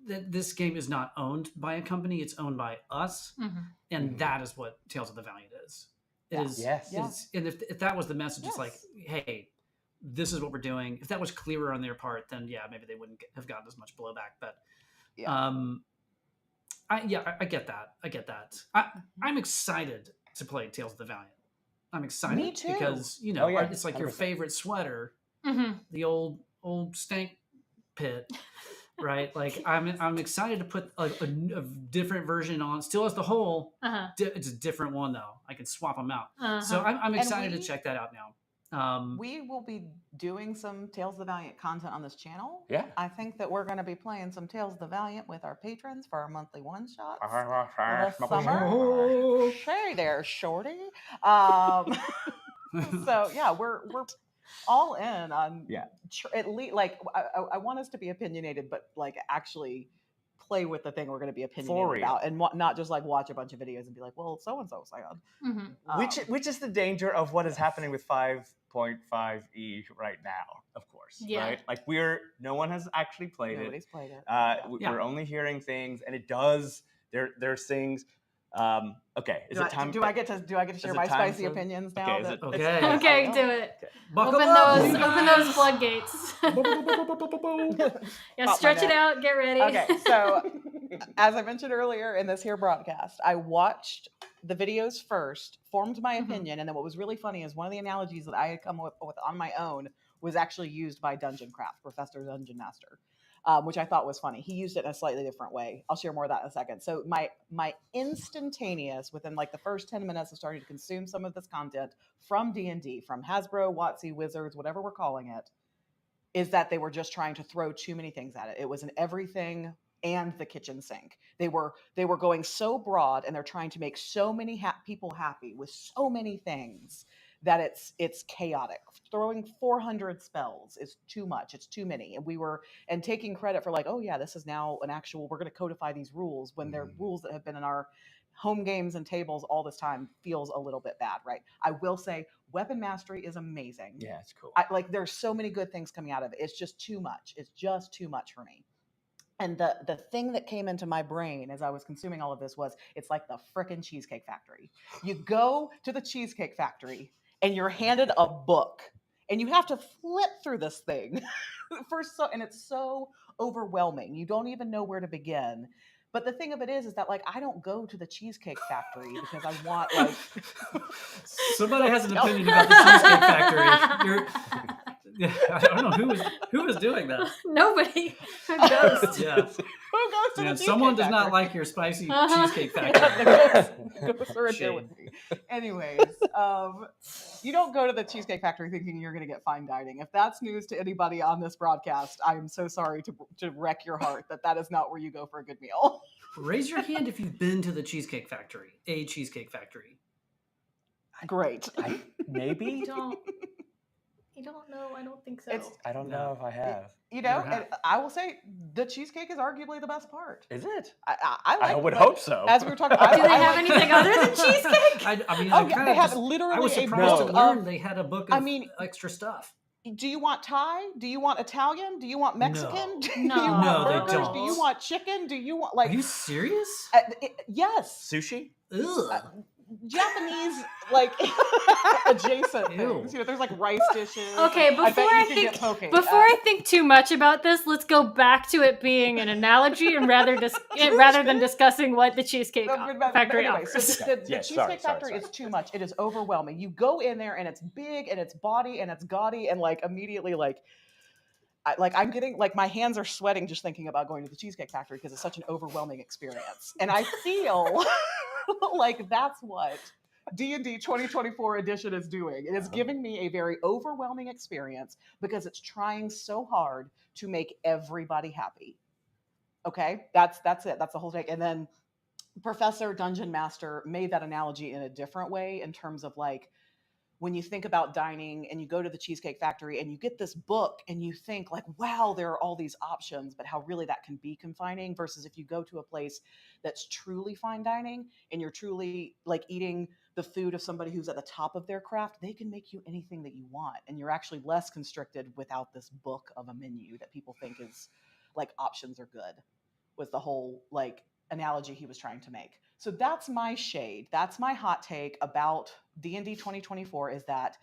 that this game is not owned by a company, it's owned by us, and that is what Tales of the Valiant is. It is. Yes. And if that was the message, it's like, hey, this is what we're doing. If that was clearer on their part, then maybe they wouldn't have gotten as much blowback. But I get that. I'm excited to play Tales of the Valiant. I'm excited. Me too. Because it's like 100%. Your favorite sweater. The old stank pit, right? Like I'm excited to put a different version on. Still has the hole. It's a different one though. I can swap them out. So I'm excited to check that out now. We will be doing some Tales of the Valiant content on this channel. Yeah, I think that we're going to be playing some Tales of the Valiant with our patrons for our monthly one shots this summer. Hey there, shorty. So we're all in on at least, like, I want us to be opinionated, but like actually play with the thing we're going to be opinionated about, and not just like watch a bunch of videos and be like, well, so and so said. Which is the danger of what is happening with 5.5e right now, of course. Right? Like no one has actually played it. Nobody's played it. We're only hearing things, and it does. There's things. Okay. Is it time? Do I get to share my spicy opinions now? Okay, do it. Open those floodgates. Stretch it out. Get ready. Okay, so as I mentioned earlier in this here broadcast, I watched the videos first, formed my opinion, and then what was really funny is one of the analogies that I had come up with on my own was actually used by Dungeon Craft, Professor Dungeon Master. Which I thought was funny. He used it in a slightly different way. I'll share more of that in a second. So my instantaneous, within like the first 10 minutes of starting to consume some of this content from D&D, from Hasbro, WotC, Wizards, whatever we're calling it, is that they were just trying to throw too many things at it. It was an everything and the kitchen sink. They were going so broad, and they're trying to make so many people happy with so many things that it's chaotic. Throwing 400 spells is too much. It's too many. And taking credit for like, oh yeah, this is now an actual, we're going to codify these rules when they're rules that have been in our home games and tables all this time, feels a little bit bad, right? I will say weapon mastery is amazing. Yeah, it's cool. There's so many good things coming out of it. It's just too much. It's just too much for me. And the thing that came into my brain as I was consuming all of this was, it's like the frickin' Cheesecake Factory. You go to the Cheesecake Factory and you're handed a book and you have to flip through this thing and it's so overwhelming. You don't even know where to begin. But the thing of it is that like I don't go to the Cheesecake Factory because I want like somebody has an opinion about the Cheesecake Factory. I don't know who was doing that. Nobody. A ghost. Yeah. Who goes to the Someone does Cheesecake not Factory? like your spicy Cheesecake Yeah, Factory. the ghosts are in there with me. Anyways, you don't go to the Cheesecake Factory thinking you're going to get fine dining. If that's news to anybody on this broadcast, I'm so sorry to wreck your heart that is not where you go for a good meal. Raise your hand if you've been to the Cheesecake Factory, a Cheesecake Factory. Great. Maybe? You don't know. I don't think so. I don't know if I have. And I will say the cheesecake is arguably the best part. Is it? I would hope so. As we were talking about, Do they have anything other than cheesecake? They have literally I was a surprised to book learn they had a book of extra stuff. Do you want Thai? Do you want Italian? Do you want Mexican? Do you No, want they burgers? don't. Do you want chicken? Do you want Are you serious? yes. Sushi? Ugh. Japanese adjacent things. There's like rice dishes. Okay, before I think too much about this, let's go back to it being an analogy and rather than discussing what the Cheesecake Factory offers. So the Cheesecake Factory is too much. It is overwhelming. You go in there and it's big and it's body and it's gaudy and like immediately I'm getting like my hands are sweating just thinking about going to the Cheesecake Factory because it's such an overwhelming experience. And I feel like that's what D&D 2024 edition is doing. It is giving me a very overwhelming experience because it's trying so hard to make everybody happy. Okay, that's it. That's the whole thing. And then Professor Dungeon Master made that analogy in a different way in terms of like, when you think about dining and you go to the Cheesecake Factory and you get this book and you think like, wow, there are all these options, but how really that can be confining versus if you go to a place that's truly fine dining and you're truly like eating the food of somebody who's at the top of their craft, they can make you anything that you want. And you're actually less constricted without this book of a menu that people think is like options are good, was the whole like analogy he was trying to make. So that's my shade. That's my hot take about D&D 2024 is that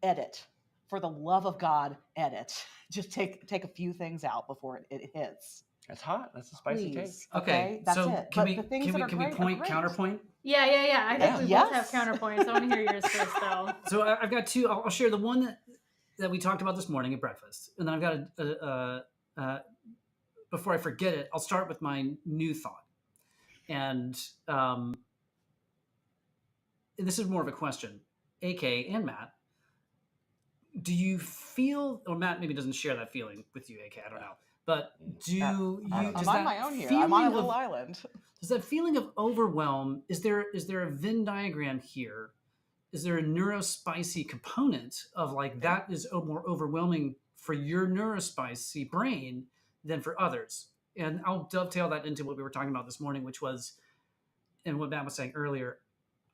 edit. For the love of God, edit. Just take a few things out before it hits. That's hot. That's a spicy take. Okay, that's so it. Can we point counterpoint? Yeah. I think we both have counterpoints. I want to hear yours first, though. So I've got two. I'll share the one that we talked about this morning at breakfast, and then I've got before I forget it, I'll start with my new thought. And this is more of a question. AK and Matt, do you feel, or Matt maybe doesn't share that feeling with you, AK, I don't know. But I'm on my own here. I'm on a little island. Does that feeling of overwhelm, is there a Venn diagram here? Is there a neurospicy component of like that is more overwhelming for your neurospicy brain than for others? And I'll dovetail that into what we were talking about this morning, which was, and what Matt was saying earlier,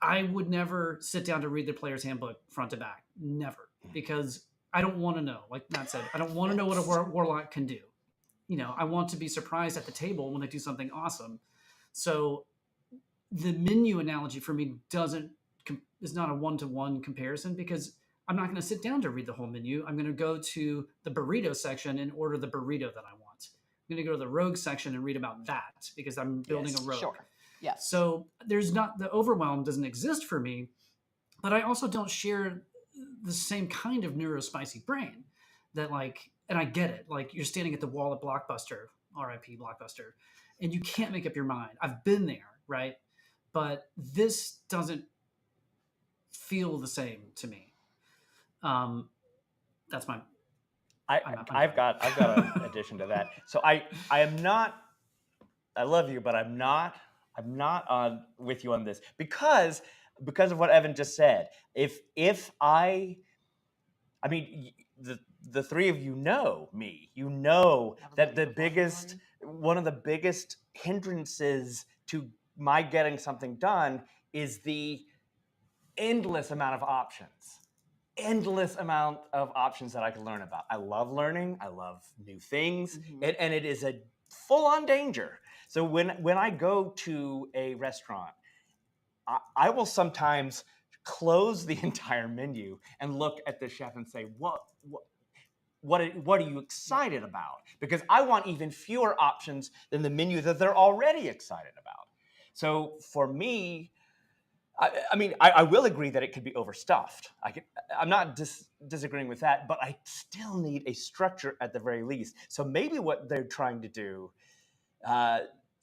I would never sit down to read the player's handbook front to back. Never. Because I don't want to know. Like Matt said, I don't want to know what a warlock can do. I want to be surprised at the table when they do something awesome. So the menu analogy for me is not a one-to-one comparison because I'm not going to sit down to read the whole menu. I'm going to go to the burrito section and order the burrito that I want. I'm going to go to the rogue section and read about that because I'm building a rogue. Sure. Yes. So there's not, the overwhelm doesn't exist for me, but I also don't share the same kind of neurospicy brain that like, and I get it. Like you're standing at the wall at Blockbuster, RIP Blockbuster, and you can't make up your mind. I've been there, right? But this doesn't feel the same to me. That's my. I've got an addition to that. So I am not I love you, but I'm not on with you on this because of what Evan just said. If I mean, the three of you know me. You know that one of the biggest hindrances to my getting something done is the endless amount of options. Endless amount of options that I can learn about. I love learning. I love new things, and it is a full-on danger. So when I go to a restaurant, I will sometimes close the entire menu and look at the chef and say, what are you excited about? Because I want even fewer options than the menu that they're already excited about. So for me, I will agree that it could be overstuffed. I'm not disagreeing with that, but I still need a structure at the very least. So maybe what they're trying to do,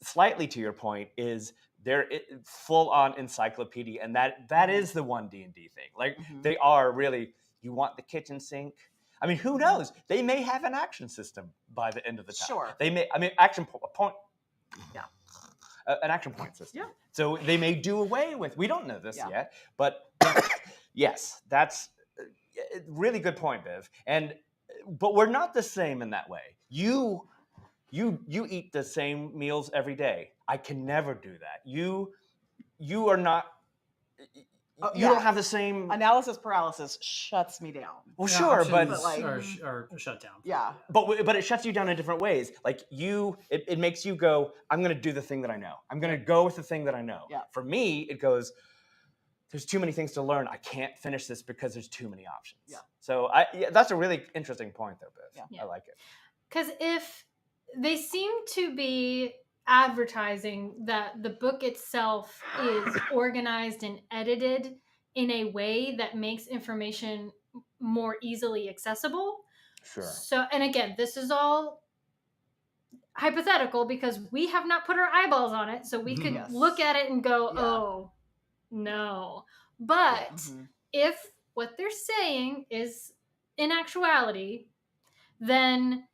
slightly to your point, is they're full on encyclopedia, and that is the one D&D thing. Like they are really. You want the kitchen sink. I mean, who knows? They may have an action system by the end of the time. Sure. They may. I mean, action point. Yeah. An action point system. Yeah. So they may do away with. We don't know this Yeah. yet, but yes, that's a really good point, Viv. But we're not the same in that way. You eat the same meals every day. I can never do that. You are not. You don't have the same analysis paralysis shuts me down. Well, sure, but are shut down. Yeah, but it shuts you down in different ways. Like it makes you go, I'm going to do the thing that I know. I'm going to go with the thing that I know. Yeah. For me, it goes, there's too many things to learn. I can't finish this because there's too many options. Yeah. So that's a really interesting point, though, Biff. Yeah. I like it. Because if they seem to be advertising that the book itself is organized and edited in a way that makes information more easily accessible. Sure. So, and again, this is all hypothetical because we have not put our eyeballs on it, so we could look at it and go, oh, no. But if what they're saying is in actuality, then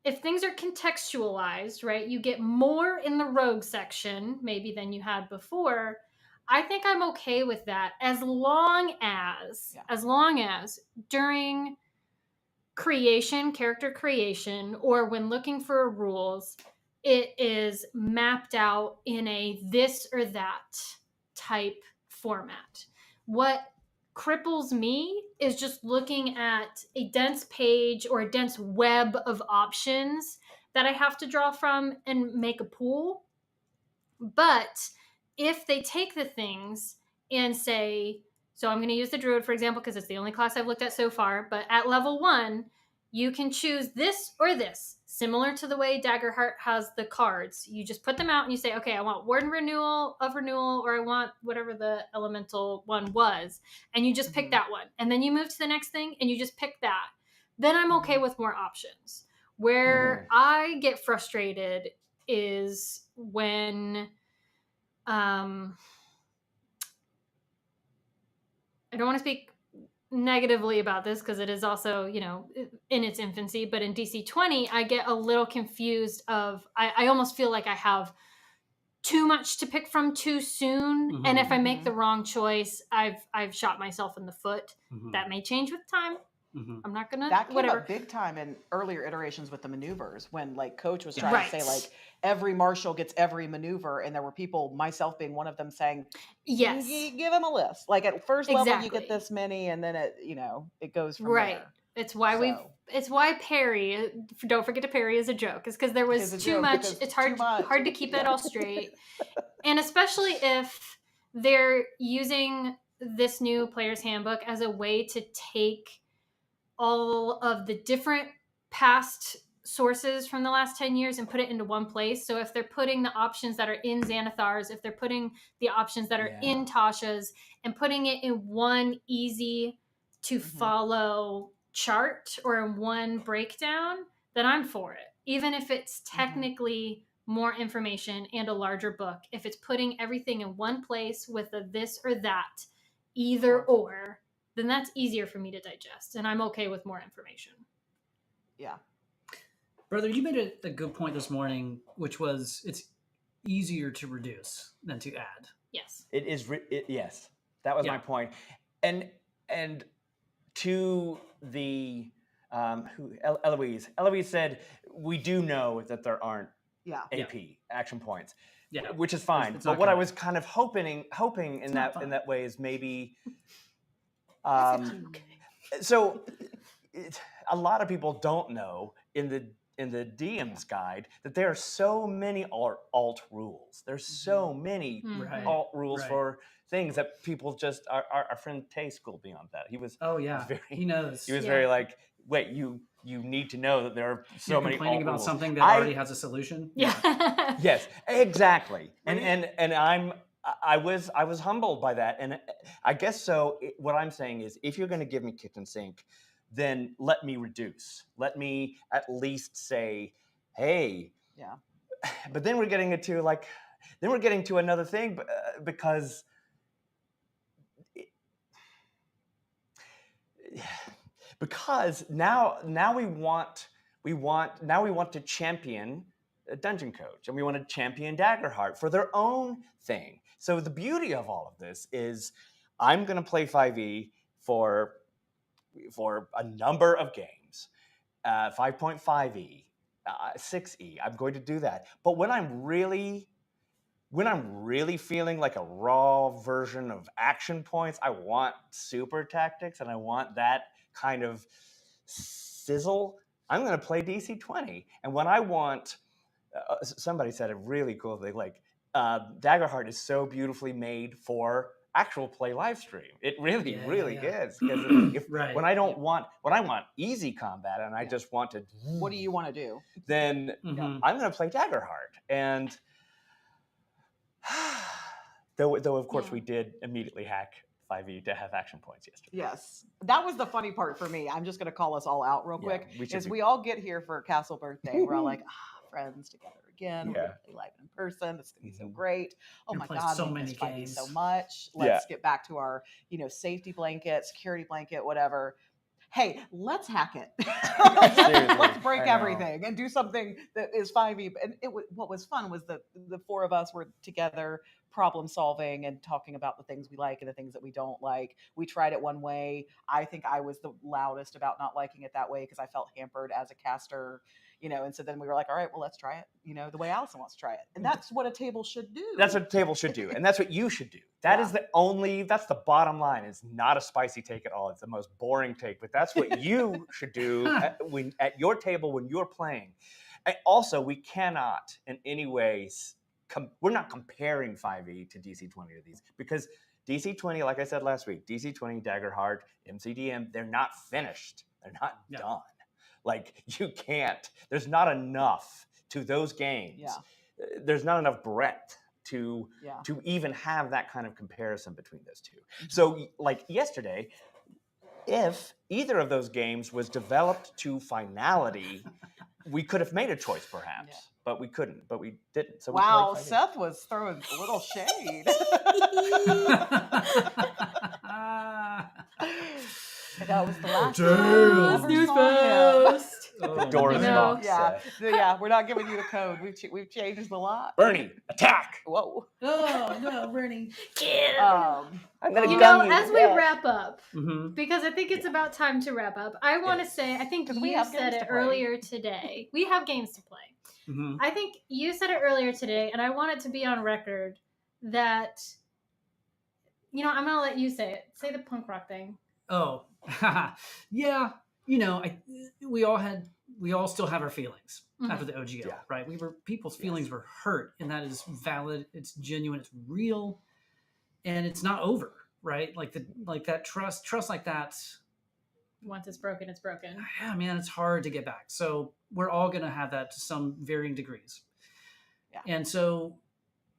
if things are contextualized, right, you get more in the rogue section maybe than you had before. I think I'm okay with that as long as during character creation, or when looking for rules, it is mapped out in a this or that type format. What cripples me is just looking at a dense page or a dense web of options that I have to draw from and make a pool. But if they take the things and say, so I'm going to use the druid, for example, because it's the only class I've looked at so far, but at level 1, you can choose this or this, similar to the way Daggerheart has the cards. You just put them out and you say, okay, I want Warden Renewal, or I want whatever the elemental one was. And you just pick that one. And then you move to the next thing and you just pick that. Then I'm okay with more options. Where I get frustrated is when I don't want to speak negatively about this because it is also, in its infancy, but in DC20, I get a little confused of, I almost feel like I have too much to pick from too soon. And if I make the wrong choice, I've shot myself in the foot. That may change with time. I'm not gonna. That came up big time in earlier iterations with the maneuvers when Coach was trying to say every marshal gets every maneuver, and there were people, myself being one of them, saying, "Yes, give him a list." Like at first level, you get this many, and then it goes from there. It's why It's why parry. Don't forget to parry is a joke. Is because there was too much. It's hard to keep it all straight, and especially if they're using this new player's handbook as a way to take all of the different past sources from the last 10 years and put it into one place. So if they're putting the options that are in Xanathar's, if they're putting the options that are in Tasha's and putting it in one easy to follow chart or in one breakdown, then I'm for it. Even if it's technically more information and a larger book, if it's putting everything in one place with a this or that, either or, then that's easier for me to digest, and I'm okay with more information. Yeah. Brother, you made a good point this morning, which was it's easier to reduce than to add. Yes. It is. Yes, that was my point. And to the Eloise said, we do know that there aren't AP action points, which is fine. But what I was kind of hoping in that way is maybe. So a lot of people don't know in the DM's guide that there are so many alt rules. There's so many alt rules for things that people just our friend Tay schooled me on that. He was he knows. He was very like, wait, you need to know that there are so many complaining alt about rules. something that already has a solution. Yes, exactly. And I was humbled by that, and I guess so. What I'm saying is, if you're going to give me kitchen sink, then let me reduce. Let me at least say, hey. Yeah. But then we're getting to another thing because now we want to champion Dungeon Coach, and we want to champion Daggerheart for their own thing. So the beauty of all of this is, I'm going to play 5e for a number of games, 5.5e, 6e. I'm going to do that. But when I'm really feeling like a raw version of action points, I want super tactics and I want that kind of sizzle. I'm going to play DC20. And when I want, somebody said a really cool thing, like Daggerheart is so beautifully made for actual play live stream. It really is. Because when I want easy combat and I just want to, what do you want to do? Then I'm going to play Daggerheart. And though of course we did immediately hack 5e to have action points yesterday. Yes, that was the funny part for me. I'm just going to call us all out real quick. We all get here for Castle birthday. We're all like, friends together again. We're going to play live in person. This is going to be so great. Oh my God, so we many miss 5e games so much. Let's get back to our safety blanket, security blanket, whatever. Hey, let's hack it. Let's break everything and do something that is 5e. And what was fun was the four of us were together, problem solving and talking about the things we like and the things that we don't like. We tried it one way. I think I was the loudest about not liking it that way because I felt hampered as a caster, and so then we were like, all right, well, let's try it, the way Allison wants to try it. And that's what a table should do. That's what a table should do. And that's what you should do. That's the bottom line. It's not a spicy take at all. It's the most boring take, but that's what you should do at your table when you're playing. And also, we cannot in any way, we're not comparing 5e to DC20 to these, because DC20, like I said last week, DC20, Daggerheart, MCDM, they're not finished. They're not done. Like, you can't. There's not enough to those games. Yeah. There's not enough breadth to even have that kind of comparison between those two. So, like yesterday, if either of those games was developed to finality, we could have made a choice, perhaps, but we couldn't. But we didn't. So wow, Seth was throwing a little shade. That was the last Snooze The door is locked. Yeah, we're not giving you the code. We've changed the lot. Bernie, attack! Whoa! Oh no, Bernie! I'm gonna as we wrap up, because I think it's about time to wrap up. I want to say, I think you said it earlier today. We have games to play. I think you said it earlier today, and I want it to be on record that, I'm gonna let you say it. Say the punk rock thing. Oh, yeah. We all still have our feelings after the OGL, right? People's feelings were hurt, and that is valid. It's genuine. It's real, and it's not over, right? Like that trust like that. Once it's broken, it's broken. Yeah, man, it's hard to get back. So we're all going to have that to some varying degrees. Yeah. And so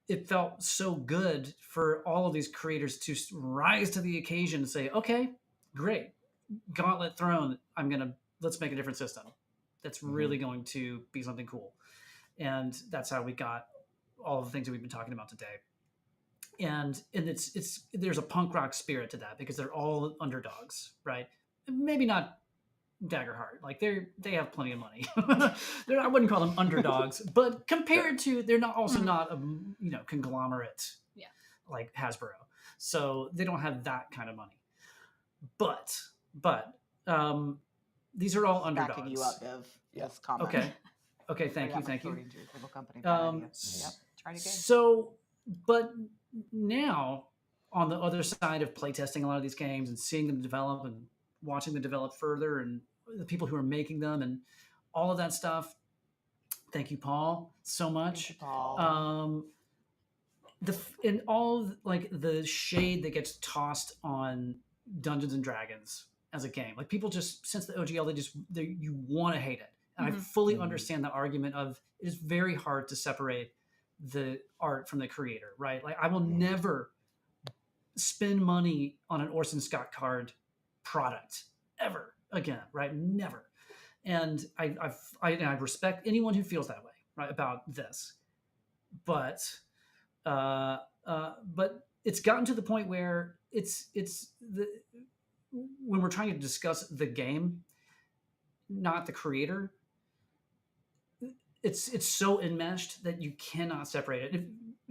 it felt so good for all of these creators to rise to the occasion and say, okay, great. Gauntlet thrown. Let's make a different system. That's really going to be something cool. And that's how we got all of the things that we've been talking about today. And there's a punk rock spirit to that because they're all underdogs, right? Maybe not Daggerheart. Like they have plenty of money. I wouldn't call them underdogs, but compared to, they're not also not a conglomerate. Yeah. Like Hasbro, so they don't have that kind of money. But these are all underdogs. Backing you up, Viv. Yes, comment. Okay. Thank you. Recording to your single company. Yep. Try it again. So, but now on the other side of playtesting a lot of these games and seeing them develop and watching them develop further, and the people who are making them and all of that stuff. Thank you, Paul, so much. Thank you, Paul. And all like the shade that gets tossed on Dungeons and Dragons as a game, like people just, since the OGL, you want to hate it. And I fully understand the argument of it is very hard to separate the art from the creator, right? Like I will never spend money on an Orson Scott Card product ever again, right? Never. And I respect anyone who feels that way, right, about this. But it's gotten to the point where when we're trying to discuss the game, not the creator, it's so enmeshed that you cannot separate it. If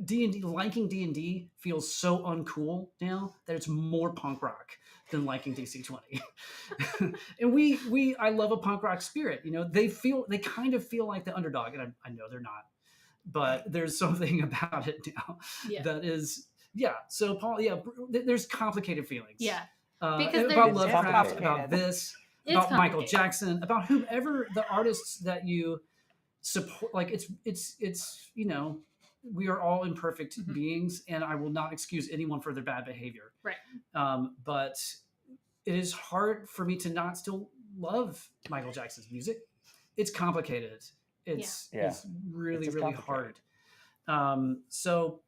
D&D, liking D&D feels so uncool now that it's more punk rock than liking DC20. And I love a punk rock spirit. They kind of feel like the underdog, and I know they're not, but there's something about it now that is, So Paul, there's complicated feelings. Yeah. Because about Lovecraft, about this, about Michael Jackson, about whomever the artists that you support. Like it's we are all imperfect beings, and I will not excuse anyone for their bad behavior. Right. But it is hard for me to not still love Michael Jackson's music. It's complicated. It's really, really hard. So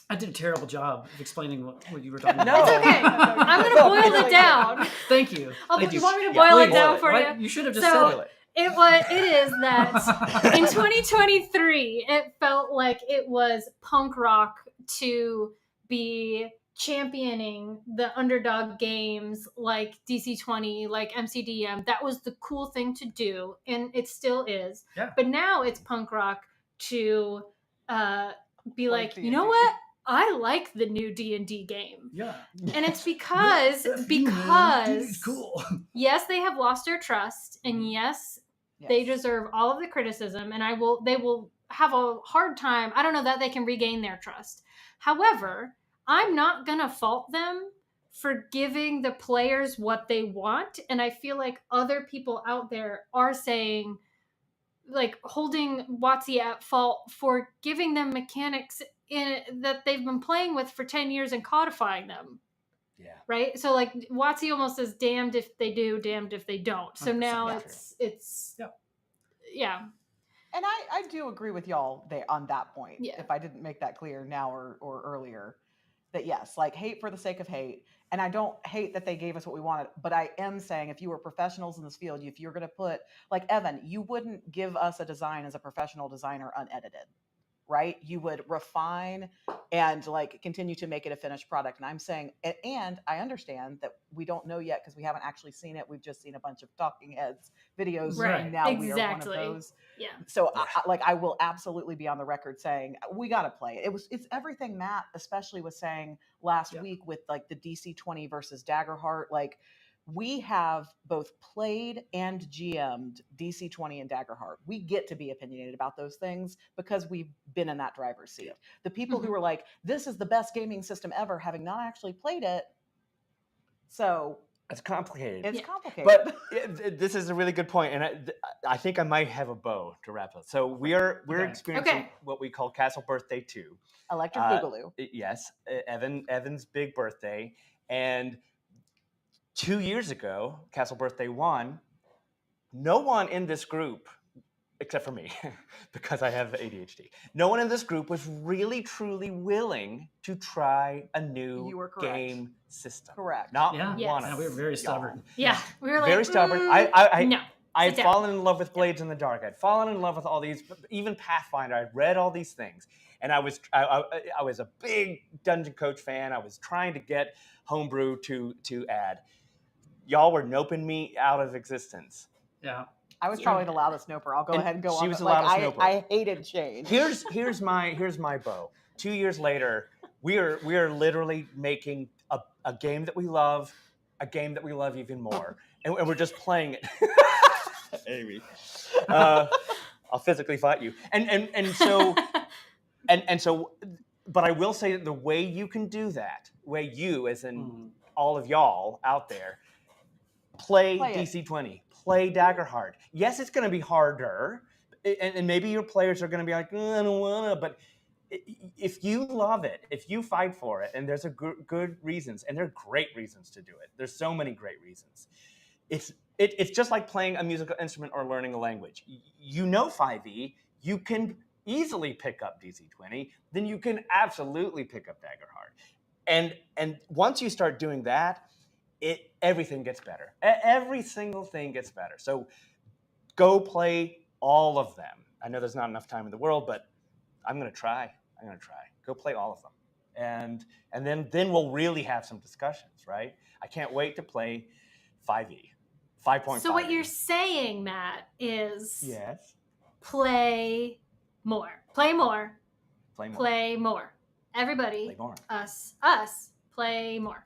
I did a terrible job of explaining what you were talking about. It's okay. I'm going to boil it down. Thank you. You want me to boil it down for you? You should have just said it. It is that in 2023, it felt like it was punk rock to be championing the underdog games like DC20, like MCDM. That was the cool thing to do, and it still is. Yeah. But now it's punk rock to be like, you know what? I like the new D&D game. Yeah. And it's because cool. Yes, they have lost their trust, and yes, they deserve all of the criticism, and they will have a hard time. I don't know that they can regain their trust. However, I'm not going to fault them for giving the players what they want, and I feel like other people out there are saying, like, holding WotC at fault for giving them mechanics that they've been playing with for 10 years and codifying them. Yeah. Right? So, like, WotC almost is damned if they do, damned if they don't. So now it's yeah. And I do agree with y'all on that point. Yeah. If I didn't make that clear now or earlier, that yes, like hate for the sake of hate. And I don't hate that they gave us what we wanted, but I am saying if you were professionals in this field, if you're going to put, like Evan, you wouldn't give us a design as a professional designer unedited, right? You would refine and like continue to make it a finished product. And I'm saying, and I understand that we don't know yet because we haven't actually seen it. We've just seen a bunch of talking heads videos. Right. And now we are one of those. Yeah. So I will absolutely be on the record saying we got to play it. It's everything Matt especially was saying last week with like the DC20 versus Daggerheart. Like we have both played and GM'd DC20 and Daggerheart. We get to be opinionated about those things because we've been in that driver's seat. The people who are like, this is the best gaming system ever, having not actually played it. So it's complicated. It's complicated. But this is a really good point, and I think I might have a bow to wrap up. So we're experiencing what we call Castle Birthday 2. Electric Boogaloo. Yes, Evan's big birthday, and 2 years ago, Castle Birthday 1, no one in this group, except for me, because I have ADHD, no one in this group was really, truly willing to try a new game system. Correct. Not one. And we were very stubborn. Yeah, we were like, very stubborn. No. I had fallen in love with Blades in the Dark. I'd fallen in love with all these, even Pathfinder. I'd read all these things. And I was a big Dungeon Coach fan. I was trying to get Homebrew to add. y'all were noping me out of existence. Yeah. I was probably the loudest noper. I'll go And ahead and go on. she was the Like, loudest noper. I hated change. Here's my bow. 2 years later, we are literally making a game that we love, a game that we love even more, and we're just playing it. Amy, I'll physically fight you, and so but I will say that the way you can do that, way you, as in all of y'all out there, play DC20, play Daggerheart. Yes, it's going to be harder, and maybe your players are going to be like, I don't want to, but if you love it, if you fight for it, and there's a good reasons, and there are great reasons to do it. There's so many great reasons. It's just like playing a musical instrument or learning a language. You know 5e, you can easily pick up DC20, then you can absolutely pick up Daggerheart. And once you start doing that, everything gets better. Every single thing gets better. So go play all of them. I know there's not enough time in the world, but I'm gonna try. Go play all of them, and then we'll really have some discussions, right? I can't wait to play 5e, 5.5. So what you're saying, Matt, is yes, play more. Everybody, play more. us, play more.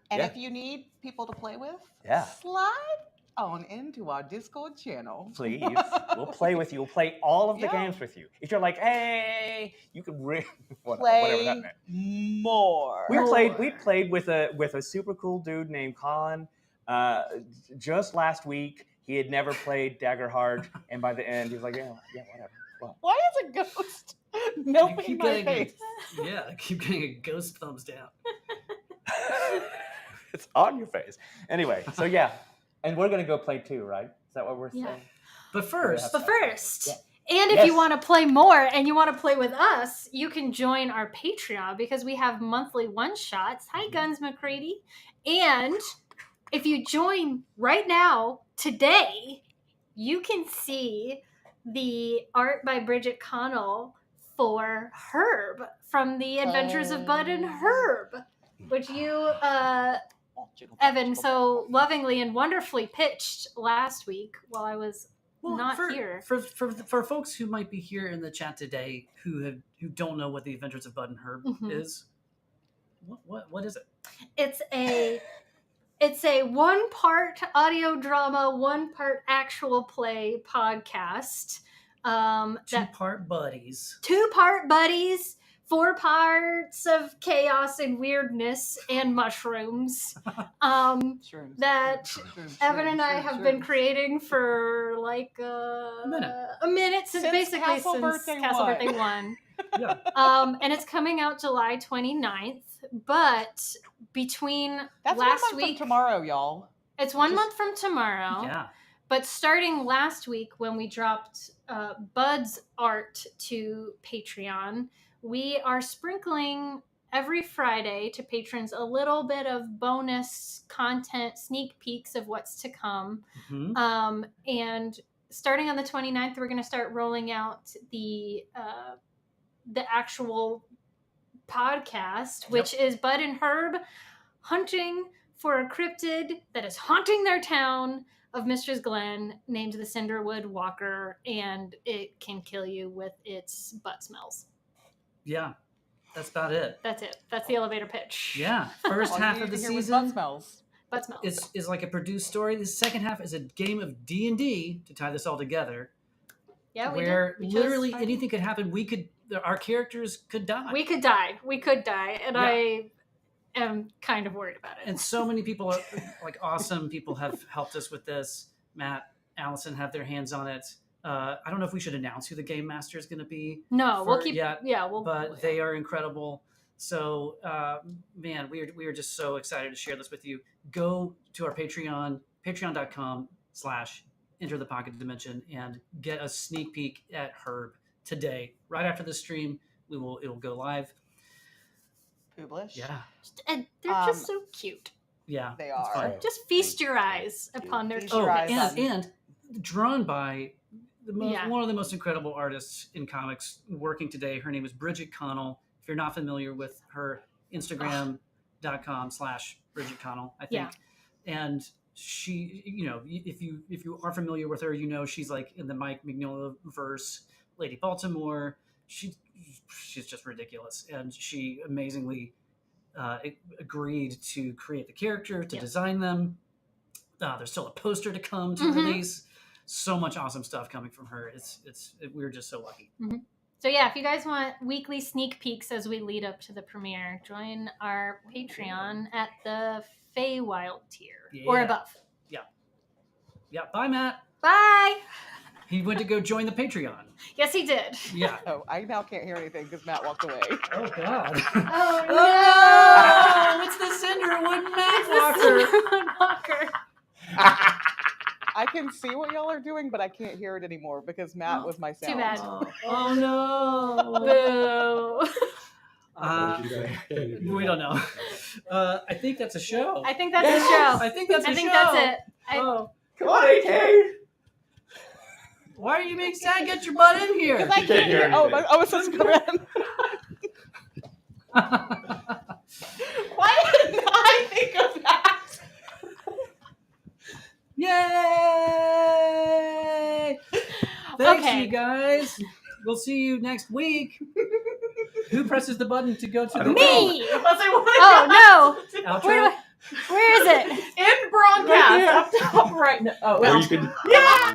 And Yeah. if you need people to play with, Yeah. slide on into our Discord channel. Please, we'll play with you. We'll play all of the Yeah. games with you. If you're like, hey, you could whatever that Play meant. more. We played with a super cool dude named Colin. Just last week, he had never played Daggerheart, and by the end, he was like, yeah, whatever. Well, Why is a ghost noping my face? I keep getting a ghost thumbs down. it's on your face. Anyway, so yeah, and we're gonna go play too, right? Is that what we're saying? But first, Yeah. And if you want to play more and you want to play with us, you can join our Patreon because we have monthly one-shots. Hi, Guns McCready. And if you join right now, today, you can see the art by Bridget Connell for Herb from the Adventures of Bud and Herb, which you, Evan, so lovingly and wonderfully pitched last week while I was here. For folks who might be here in the chat today who don't know what the Adventures of Bud and Herb is, what is it? It's a 1-part audio drama, 1-part actual play podcast. 2-part buddies. 2-part buddies, 4 parts of chaos and weirdness and mushrooms. Shrooms. That Shrooms, Evan and I shrooms, have shrooms. been creating for like a minute since Castle Birthday Birthday 1. Yeah. And it's coming out July 29th. But between That's last 1 month week, from tomorrow, y'all. it's 1 month from tomorrow. Yeah. But starting last week when we dropped Bud's art to Patreon, we are sprinkling every Friday to patrons a little bit of bonus content, sneak peeks of what's to come. Mm-hmm. And starting on the 29th, we're going to start rolling out the actual podcast, which is Bud and Herb hunting for a cryptid that is haunting their town of Mistress Glen named the Cinderwood Walker, and it can kill you with its butt smells. Yeah, that's about it. That's it. That's the elevator pitch. Yeah, first All you half need of the to hear was season butt smells. Butt smells. is like a produced story. The second half is a game of D&D to tie this all together. Yeah, where we literally anything could happen. Our characters could die. We could die, and Yeah. I am kind of worried about it. And so many people, like awesome people, have helped us with this. Matt, Allison have their hands on it. I don't know if we should announce who the game master is going to be. No, we'll keep. yet, Yeah, we'll. But they are incredible. So, man, we are just so excited to share this with you. Go to our Patreon, patreon.com/Enter the Pocket Dimension, and get a sneak peek at Herb today. Right after the stream, it will go live. Publish. Yeah, And they're just so cute. yeah, They it's are. fun. Just feast your eyes upon their Feast Oh, your eyes cuteness. on- and drawn by Yeah. one of the most incredible artists in comics working today. Her name is Bridget Connell. If you're not familiar with her, Instagram.com/Bridget Connell, I think. Yeah. And she, if you are familiar with her, she's like in the Mike Mignola verse, Lady Baltimore. She's just ridiculous, and she amazingly agreed to create the character, to design them. There's still a poster to come to release. So much awesome stuff coming from her. We're just so lucky. So yeah, if you guys want weekly sneak peeks as we lead up to the premiere, join our Patreon at the Feywild tier or above. Yeah. Bye, Matt. Bye. He went to go join the Patreon. Yes, he did. Yeah. Oh, I now can't hear anything because Matt walked away. Oh God. Oh no! It's the Cinderwood Matt Walker. I can see what y'all are doing, but I can't hear it anymore because Matt was my sound. Too bad. Oh no! Boo. We don't know. I think that's a show. I think that's a show. I think that's a show. I think that's it. Come on, AK! Why are you being sad? Get your butt in here. Because I can't hear. Oh, I was supposed to come in. Why didn't I think of that? Yay! Thanks, you guys. We'll see you next week. Who presses the button to go to the Me! Oh no! outro? Where is it? In broadcast up top right now. Oh, Or you can... yeah!